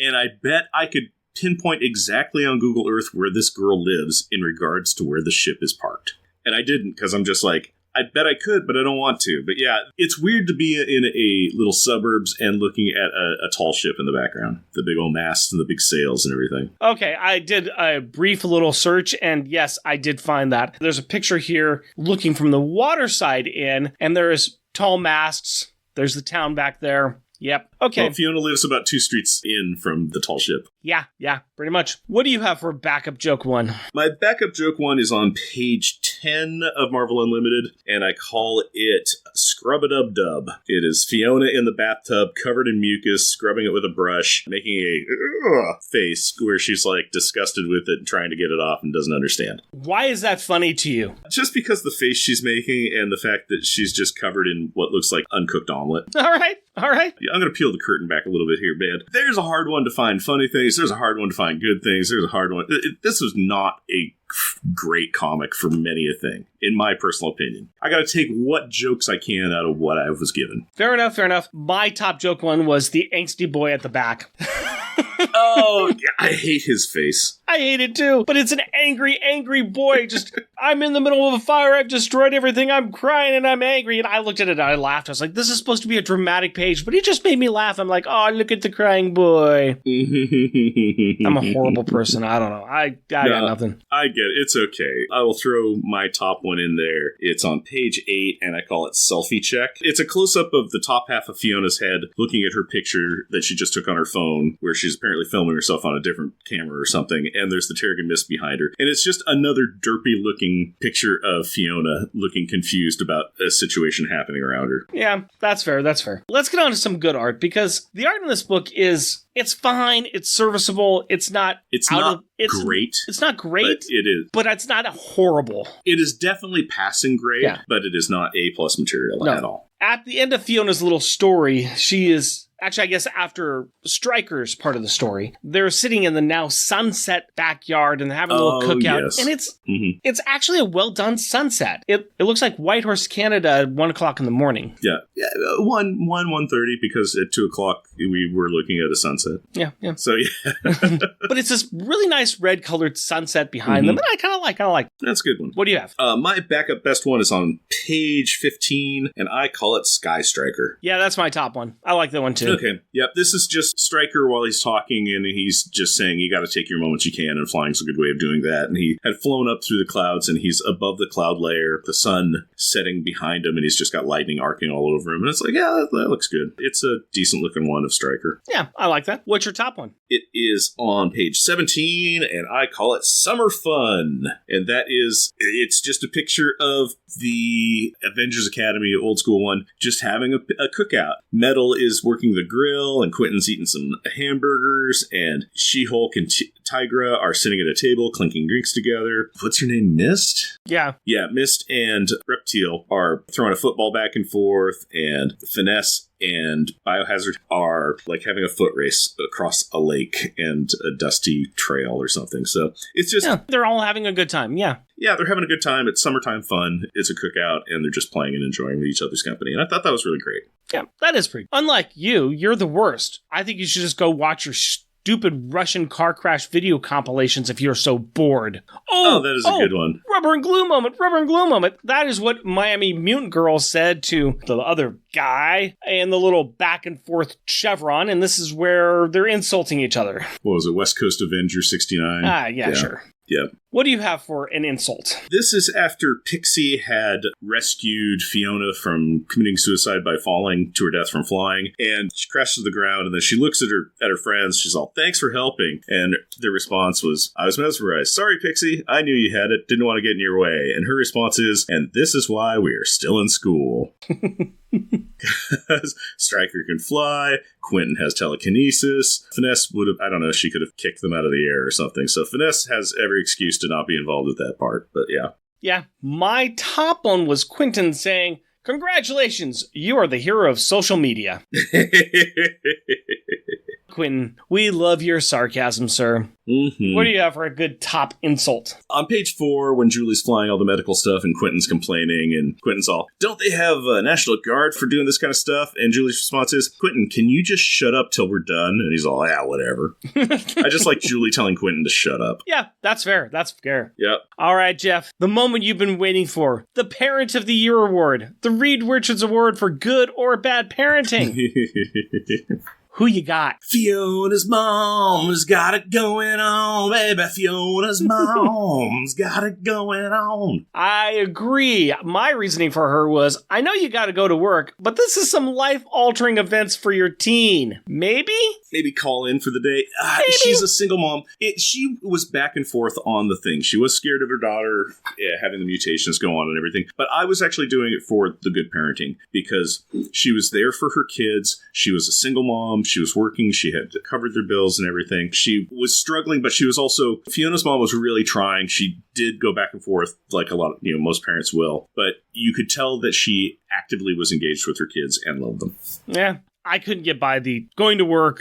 And I bet I could pinpoint exactly on Google Earth where this girl lives in regards to where the ship is parked. And I didn't, because I'm just like, I bet I could, but I don't want to. But yeah, it's weird to be in a little suburbs and looking at a tall ship in the background. The big old masts and the big sails and everything. Okay, I did a brief little search, and yes, I did find that. There's a picture here looking from the water side in, and there's tall masts. There's the town back there. Yep. Okay. Well, Fiona lives about 2 streets in from the tall ship. Yeah, pretty much. What do you have for backup joke one? My backup joke one is on page 10 of Marvel Unlimited, and I call it Scrub-a-dub-dub. It is Fiona in the bathtub, covered in mucus, scrubbing it with a brush, making a face where she's like disgusted with it and trying to get it off and doesn't understand. Why is that funny to you? Just because the face she's making and the fact that she's just covered in what looks like uncooked omelet. All right. All right. I'm going to peel the curtain back a little bit here, man. There's a hard one to find funny things. There's a hard one to find good things. There's a hard one. This was not a great comic for many a thing, in my personal opinion. I got to take what jokes I can out of what I was given. Fair enough. My top joke one was the angsty boy at the back. Oh, yeah, I hate his face. I hate it too, but it's an angry boy. Just, I'm in the middle of a fire. I've destroyed everything. I'm crying and I'm angry. And I looked at it and I laughed. I was like, this is supposed to be a dramatic page, but it just made me laugh. I'm like, oh, look at the crying boy. I'm a horrible person. I don't know. I got nothing. I get it. It's okay. I will throw my top one in there. It's on page 8, and I call it Selfie Check. It's a close-up of the top half of Fiona's head, looking at her picture that she just took on her phone, where she's apparently filming herself on a different camera or something, and there's the Terrigen Mist behind her. And it's just another derpy-looking picture of Fiona looking confused about a situation happening around her. Yeah, that's fair. Let's get on to some good art, because the art in this book is... It's fine. It's serviceable. It's not great. It's not great. But it is. But it's not horrible. It is definitely passing grade, but it is not A+ material at all. At the end of Fiona's little story, she is... Actually, I guess after Stryker's part of the story, they're sitting in the now sunset backyard and having a little cookout. Yes. And it's actually a well-done sunset. It looks like Whitehorse, Canada at 1 o'clock in the morning. Yeah. 1:30, because at 2 o'clock we were looking at a sunset. Yeah. So, yeah. But it's this really nice red-colored sunset behind them, and I kind of like. That's a good one. What do you have? My backup best one is on page 15, and I call it Sky Striker. Yeah, that's my top one. I like that one, too. Okay. Yep. This is just Stryker while he's talking, and he's just saying you got to take your moments you can, and flying's a good way of doing that. And he had flown up through the clouds, and he's above the cloud layer, the sun setting behind him, and he's just got lightning arcing all over him. And it's like, yeah, that looks good. It's a decent looking one of Stryker. Yeah, I like that. What's your top one? It is on page 17, and I call it Summer Fun. And it's just a picture of the Avengers Academy, old school one, just having a cookout. Metal is working the grill, and Quentin's eating some hamburgers, and She-Hulk and Tigra are sitting at a table clinking drinks together. What's her name? Mist? Yeah. Yeah, Mist and Reptile are throwing a football back and forth, and Finesse and Biohazard are like having a foot race across a lake and a dusty trail or something. So it's just... Yeah, they're all having a good time, yeah. Yeah, they're having a good time. It's summertime fun. It's a cookout, and they're just playing and enjoying each other's company. And I thought that was really great. Yeah, that is pretty. Unlike you're the worst. I think you should just go watch your stupid Russian car crash video compilations if you're so bored. Oh, that is a good one. Rubber and glue moment. That is what Miami Mutant Girl said to the other guy in the little back and forth chevron, and this is where they're insulting each other. What was it, West Coast Avenger 69? Yeah, sure. Yeah. What do you have for an insult? This is after Pixie had rescued Fiona from committing suicide by falling to her death from flying, and she crashes to the ground, and then she looks at her friends. She's all, "Thanks for helping." And their response was, "I was mesmerized. Sorry, Pixie. I knew you had it. Didn't want to get in your way." And her response is, "And this is why we are still in school." Because Stryker can fly, Quentin has telekinesis, Finesse would have, I don't know, she could have kicked them out of the air or something. So Finesse has every excuse to not be involved with that part, but yeah. Yeah, my top one was Quentin saying, "Congratulations, you are the hero of social media." Quentin, we love your sarcasm, sir. Mm-hmm. What do you have for a good top insult? On page 4, when Julie's flying all the medical stuff and Quentin's complaining, and Quentin's all, "Don't they have a National Guard for doing this kind of stuff?" And Julie's response is, "Quentin, can you just shut up till we're done?" And he's all, "Yeah, whatever." I just like Julie telling Quentin to shut up. Yeah, that's fair. Yep. All right, Jeff, the moment you've been waiting for. The Parent of the Year Award. The Reed Richards Award for good or bad parenting. Who you got? Fiona's mom's got it going on, baby. Fiona's mom's got it going on. I agree. My reasoning for her was, I know you got to go to work, but this is some life-altering events for your teen. Maybe call in for the day. She's a single mom. She was back and forth on the thing. She was scared of her daughter having the mutations go on and everything. But I was actually doing it for the good parenting, because she was there for her kids. She was a single mom. She was working. She had covered their bills and everything. She was struggling, but she was also, Fiona's mom was really trying. She did go back and forth like a lot of, most parents will. But you could tell that she actively was engaged with her kids and loved them. Yeah. I couldn't get by the going to work.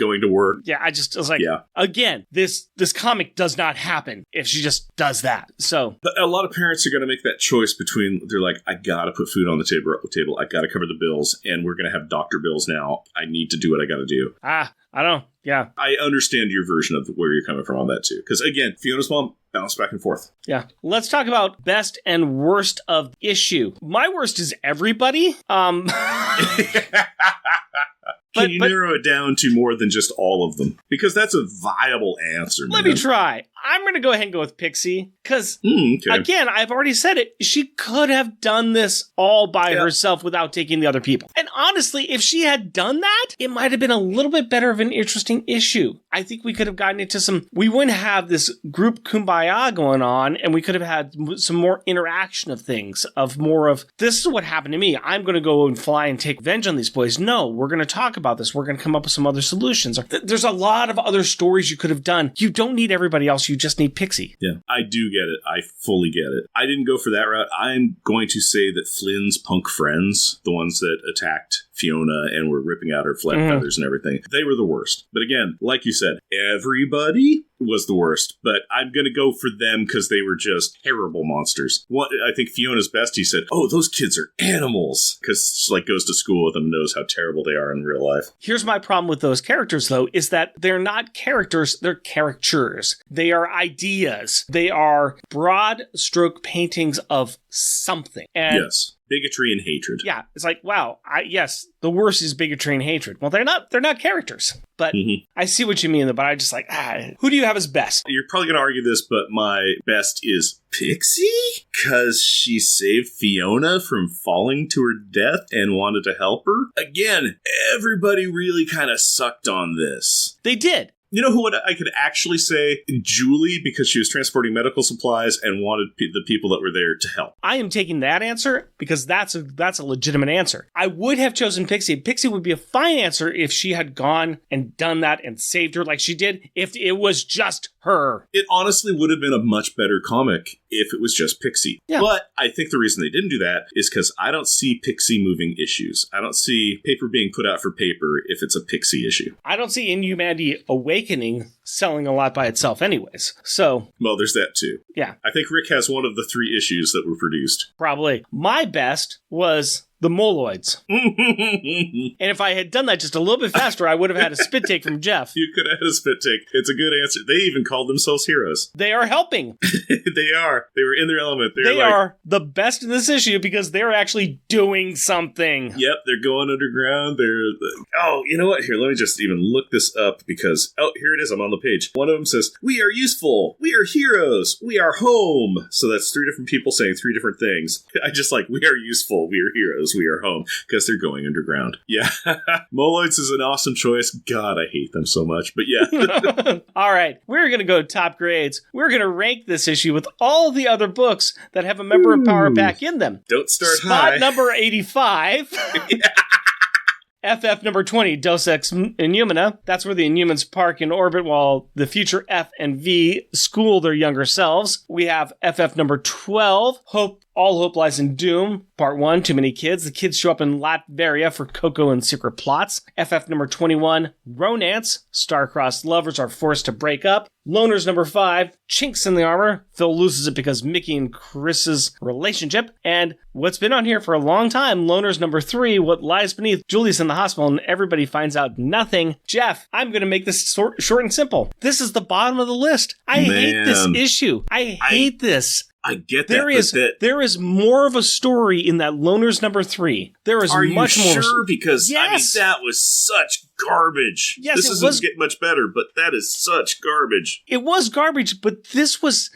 Yeah, I was like, again, this comic does not happen if she just does that. So, but a lot of parents are going to make that choice between, they're like, I got to put food on the table. I got to cover the bills, and we're going to have doctor bills now. I need to do what I got to do. I don't know. Yeah. I understand your version of where you're coming from on that too. Because again, Fiona's mom bounced back and forth. Yeah. Let's talk about best and worst of issue. My worst is everybody. Can you narrow it down to more than just all of them? Because that's a viable answer, Let me try. I'm going to go ahead and go with Pixie. Because, again, I've already said it. She could have done this all by herself without taking the other people. And honestly, if she had done that, it might have been a little bit better of an interesting issue. I think we could have gotten into we wouldn't have this group kumbaya going on, and we could have had some more interaction of things, this is what happened to me. I'm going to go and fly and take revenge on these boys. No, we're going to talk about this. We're going to come up with some other solutions. There's a lot of other stories you could have done. You don't need everybody else. You just need Pixie. Yeah, I do get it. I fully get it. I didn't go for that route. I'm going to say that Flynn's punk friends, the ones that attacked Fiona and were ripping out her feathers and everything, they were the worst. But again, like you said, everybody was the worst. But I'm going to go for them because they were just terrible monsters. I think Fiona's bestie said, "Oh, those kids are animals," because she goes to school with them and knows how terrible they are in real life. Here's my problem with those characters, though, is that they're not characters, they're caricatures. They are ideas. They are broad stroke paintings of something. And yes. Bigotry and hatred. Yeah, it's like, wow, yes, the worst is bigotry and hatred. Well, they're not characters. But I see what you mean, but I just who do you have as best? You're probably going to argue this, but my best is Pixie? Because she saved Fiona from falling to her death and wanted to help her. Again, everybody really kind of sucked on this. They did. You know who I could actually say? Julie, because she was transporting medical supplies and wanted the people that were there to help. I am taking that answer because that's a legitimate answer. I would have chosen Pixie. Pixie would be a fine answer if she had gone and done that and saved her like she did, if it was just her. It honestly would have been a much better comic if it was just Pixie. Yeah. But I think the reason they didn't do that is because I don't see Pixie moving issues. I don't see paper being put out for paper if it's a Pixie issue. I don't see Inhumanity Awakening selling a lot by itself anyways. So, well, there's that too. Yeah. I think Rick has one of the 3 issues that were produced. Probably. My best was the Moloids. And if I had done that just a little bit faster, I would have had a spit take from Jeff. You could have had a spit take. It's a good answer. They even called themselves heroes. They are helping. They are. They were in their element. They are the best in this issue because they're actually doing something. Yep, they're going underground. Oh, you know what? Here, let me just even look this up because, here it is. I'm on the page. One of them says, "We are useful. We are heroes. We are home." So that's 3 different people saying 3 different things. I just we are useful. We are heroes. We are home, because they're going underground. Yeah. Moloids is an awesome choice. God, I hate them so much, but yeah. All right. We're going to go top grades. We're going to rank this issue with all the other books that have a member of Power Pack in them. Don't start Spot high. number 85. FF number 20, Dos Ex Inhumana. That's where the Inhumans park in orbit while the future F and V school their younger selves. We have FF number 12, All Hope Lies in Doom, Part 1, Too Many Kids. The kids show up in Latveria for Coco and secret plots. FF number 21, Romance. Star-crossed lovers are forced to break up. Loners number 5, Chinks in the Armor. Phil loses it because Mickey and Chris's relationship. And what's been on here for a long time, Loners number 3, What Lies Beneath. Julie's in the hospital and everybody finds out nothing. Jeff, I'm going to make this short and simple. This is the bottom of the list. I hate this issue. I hate this. I get that. There is more of a story in that Loners number 3. There is much more. Are you sure? Because yes. That was such garbage. Yes, this doesn't get much better, but that is such garbage. It was garbage, but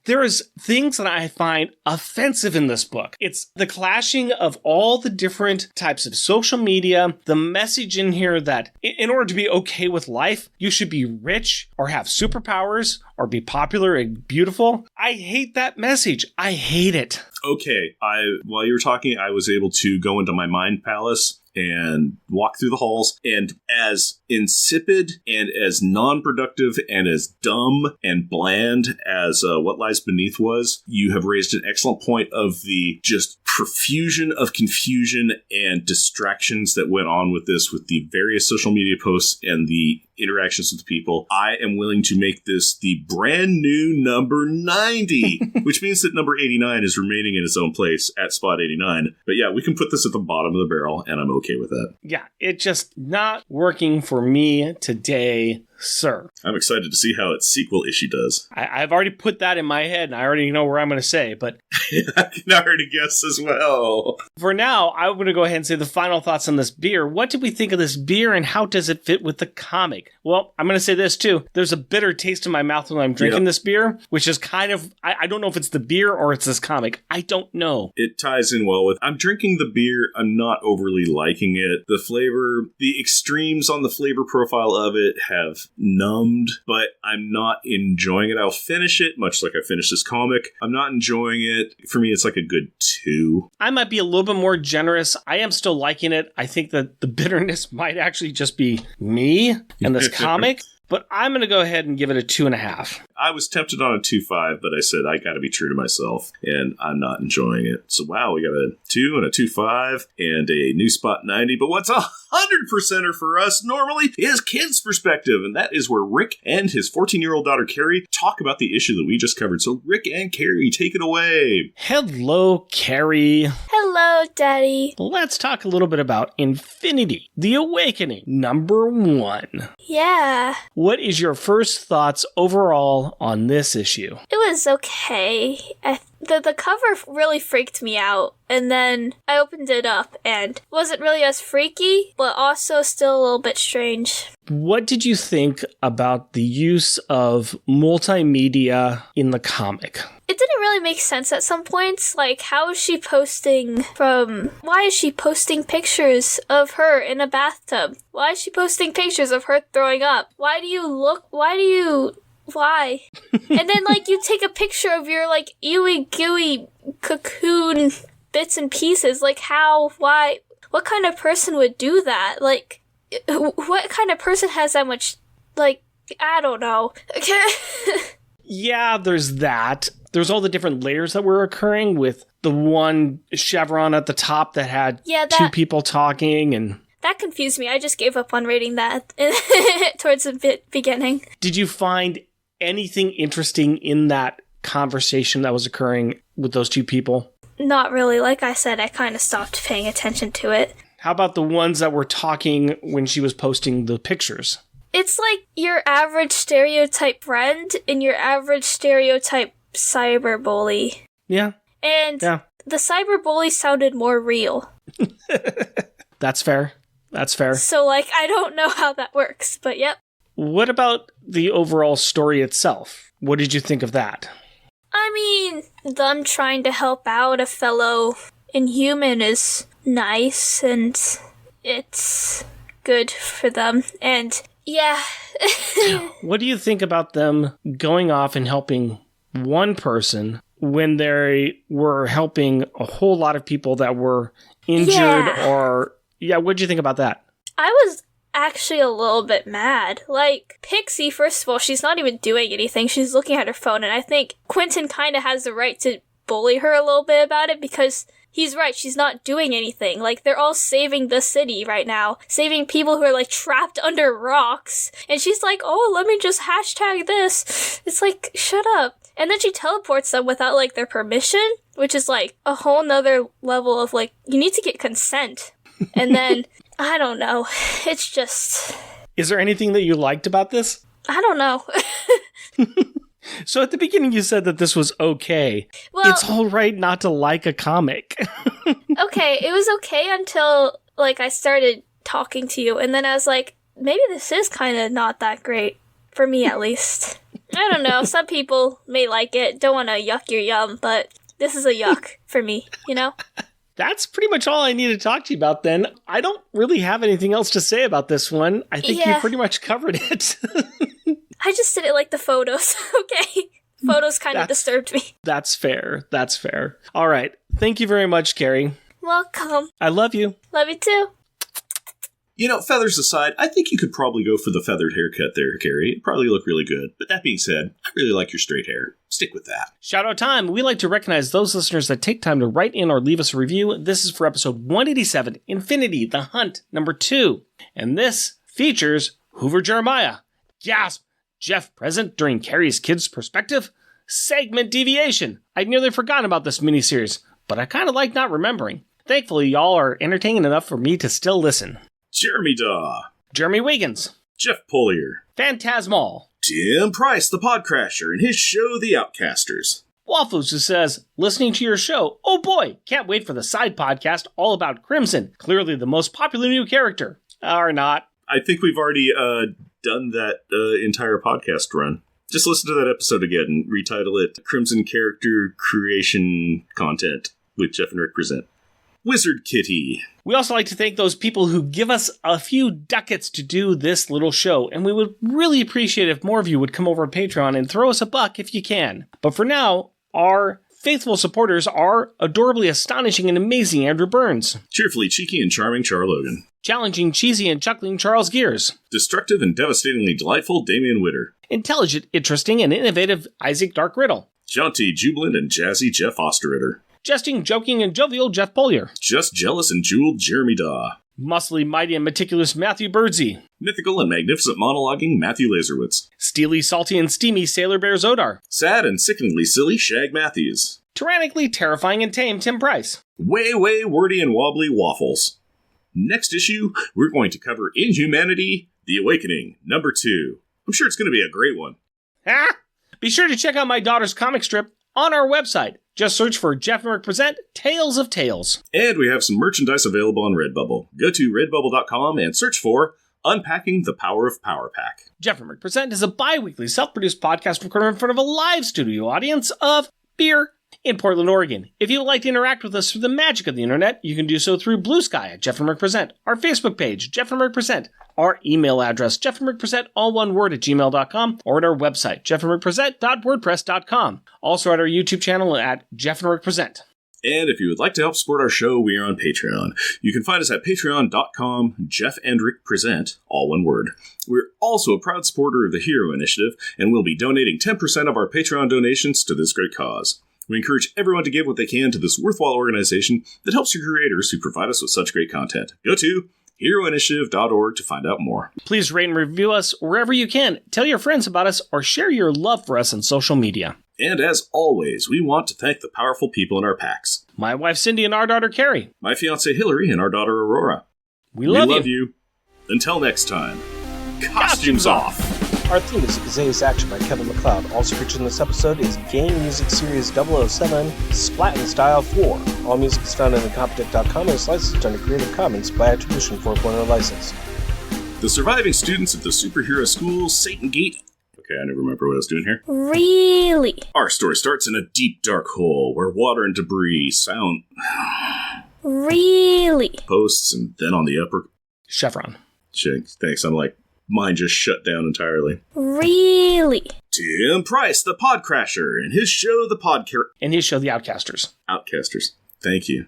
there is things that I find offensive in this book. It's the clashing of all the different types of social media, the message in here that in order to be okay with life, you should be rich or have superpowers or be popular and beautiful. I hate that message. I hate it. Okay, while you were talking, I was able to go into my mind palace and walk through the halls. And as insipid and as non-productive and as dumb and bland as What Lies Beneath was, you have raised an excellent point of the just profusion of confusion and distractions that went on with this, with the various social media posts and the interactions with people. I am willing to make this the brand new number 90, which means that number 89 is remaining in its own place at spot 89. But yeah, we can put this at the bottom of the barrel, and I'm okay with that. Yeah, it's just not working for me today, sir. I'm excited to see how its sequel issue does. I've already put that in my head, and I already know where I'm going to say, but I can already guess as well. For now, I'm going to go ahead and say the final thoughts on this beer. What did we think of this beer, and how does it fit with the comic? Well, I'm going to say this, too. There's a bitter taste in my mouth when I'm drinking this beer, which is kind of, I don't know if it's the beer or it's this comic. I don't know. It ties in well with, I'm drinking the beer, I'm not overly liking it. The flavor, the extremes on the flavor profile of it have numbed, but I'm not enjoying it. I'll finish it, much like I finished this comic. I'm not enjoying it. For me, it's like a good 2. I might be a little bit more generous. I am still liking it. I think that the bitterness might actually just be me and this comic, but I'm going to go ahead and give it a 2.5. I was tempted on a 2.5, but I said I got to be true to myself, and I'm not enjoying it. So wow, we got a 2 and a 2.5 and a new spot 90. But what's 100%er for us normally is Kids' Perspective, and that is where Rick and his 14-year-old daughter Carrie talk about the issue that we just covered. So Rick and Carrie, take it away. Hello, Carrie. Hello, Daddy. Let's talk a little bit about Infinity, The Awakening, number 1. Yeah. What is your first thoughts overall on this issue? It was okay. The cover really freaked me out, and then I opened it up, and it wasn't really as freaky, but also still a little bit strange. What did you think about the use of multimedia in the comic? It didn't really make sense at some points. Like, why is she posting pictures of her in a bathtub? Why is she posting pictures of her throwing up? Why? And then, like, you take a picture of your, like, ewy gooey cocoon bits and pieces. Like, how? Why? What kind of person would do that? Like, what kind of person has that much, like, I don't know. Yeah, there's that. There's all the different layers that were occurring with the one chevron at the top that had 2 people talking, and that confused me. I just gave up on reading that towards the beginning. Did you find anything interesting in that conversation that was occurring with those 2 people? Not really. Like I said, I kind of stopped paying attention to it. How about the ones that were talking when she was posting the pictures? It's like your average stereotype friend and your average stereotype cyberbully. Yeah. And the cyberbully sounded more real. That's fair. That's fair. So, like, I don't know how that works, but yep. What about the overall story itself? What did you think of that? I mean, them trying to help out a fellow Inhuman is nice, and it's good for them, and yeah. What do you think about them going off and helping one person when they were helping a whole lot of people that were injured or... Yeah, what did you think about that? I was actually a little bit mad. Like, Pixie, first of all, she's not even doing anything. She's looking at her phone, and I think Quentin kind of has the right to bully her a little bit about it because he's right, she's not doing anything. Like, they're all saving the city right now. Saving people who are, like, trapped under rocks. And she's like, oh, let me just hashtag this. It's like, shut up. And then she teleports them without, like, their permission, which is, like, a whole nother level of, like, you need to get consent. And then, I don't know. It's just... Is there anything that you liked about this? I don't know. So at the beginning you said that this was okay. Well, it's all right not to like a comic. Okay, it was okay until, like, I started talking to you. And then I was like, maybe this is kind of not that great. For me, at least. I don't know. Some people may like it. Don't want to yuck your yum, but this is a yuck for me, you know? That's pretty much all I need to talk to you about then. I don't really have anything else to say about this one. I think you pretty much covered it. I just didn't like the photos, okay? Photos kind of disturbed me. That's fair. That's fair. All right. Thank you very much, Carrie. Welcome. I love you. Love you too. Feathers aside, I think you could probably go for the feathered haircut there, Carrie. It'd probably look really good. But that being said, I really like your straight hair. Stick with that. Shout out time. We like to recognize those listeners that take time to write in or leave us a review. This is for episode 187, Infinity, The Hunt, number 2. And this features Hoover Jeremiah. Gasp! Jeff present during Carrie's Kids' Perspective? Segment deviation. I'd nearly forgotten about this miniseries, but I kind of like not remembering. Thankfully, y'all are entertaining enough for me to still listen. Jeremy Daw. Jeremy Wiggins. Jeff Polier. Phantasmal. Tim Price, the Podcrasher, and his show, The Outcasters. Waffles, who says, listening to your show, oh boy, can't wait for the side podcast all about Crimson, clearly the most popular new character. Or not. I think we've already done that entire podcast run. Just listen to that episode again and retitle it Crimson Character Creation Content with Jeff and Rick Present. Wizard Kitty. We also like to thank those people who give us a few ducats to do this little show, and we would really appreciate if more of you would come over on Patreon and throw us a buck if you can. But for now, our faithful supporters are adorably astonishing and amazing Andrew Burns. Cheerfully cheeky and charming Char Logan. Challenging, cheesy, and chuckling Charles Gears. Destructive and devastatingly delightful Damian Witter. Intelligent, interesting, and innovative Isaac Dark Riddle. Jaunty, jubilant, and jazzy Jeff Osterritter. Jesting, joking, and jovial Jeff Polier. Just jealous and jeweled Jeremy Daw. Muscly, mighty, and meticulous Matthew Birdsey. Mythical and magnificent monologuing Matthew Laserwitz. Steely, salty, and steamy Sailor Bear Zodar. Sad and sickeningly silly Shag Matthews. Tyrannically, terrifying, and tame Tim Price. Way, way wordy and wobbly Waffles. Next issue, we're going to cover Inhumanity, The Awakening, number 2. I'm sure it's going to be a great one. Be sure to check out my daughter's comic strip on our website. Just search for Jeff and Rick Present Tales of Tales. And we have some merchandise available on Redbubble. Go to redbubble.com and search for Unpacking the Power of Power Pack. Jeff and Rick Present is a bi-weekly self-produced podcast recorded in front of a live studio audience of beer in Portland, Oregon. If you would like to interact with us through the magic of the internet, you can do so through Blue Sky at Jeff and Rick Present, our Facebook page, Jeff and Rick Present, our email address, jeffandrickpresent, all one word, at gmail.com, or at our website, jeffandrickpresent.wordpress.com. Also at our YouTube channel at Jeff and Rick Present. And if you would like to help support our show, we are on Patreon. You can find us at patreon.com, Jeff and Rick Present, all one word. We're also a proud supporter of the Hero Initiative, and we'll be donating 10% of our Patreon donations to this great cause. We encourage everyone to give what they can to this worthwhile organization that helps your creators who provide us with such great content. Go to heroinitiative.org to find out more. Please rate and review us wherever you can. Tell your friends about us or share your love for us on social media. And as always, we want to thank the powerful people in our packs. My wife Cindy and our daughter Carrie. My fiancée Hillary and our daughter Aurora. We love you. Until next time, costumes off. Our theme music is A's Action by Kevin MacLeod. Also featured in this episode is Game Music Series 007, Splat in Style 4. All music is found on Incompetech.com and is licensed under Creative Commons by Attribution 4.0 license. The surviving students of the superhero school, Satan Gate. Okay, I never remember what I was doing here. Really? Our story starts in a deep, dark hole where water and debris sound Really? posts, and then on the upper... Chevron. Shit, thanks. I'm like, mine just shut down entirely. Really? Tim Price, the Podcrasher, and his show, The And his show, The Outcasters. Outcasters. Thank you.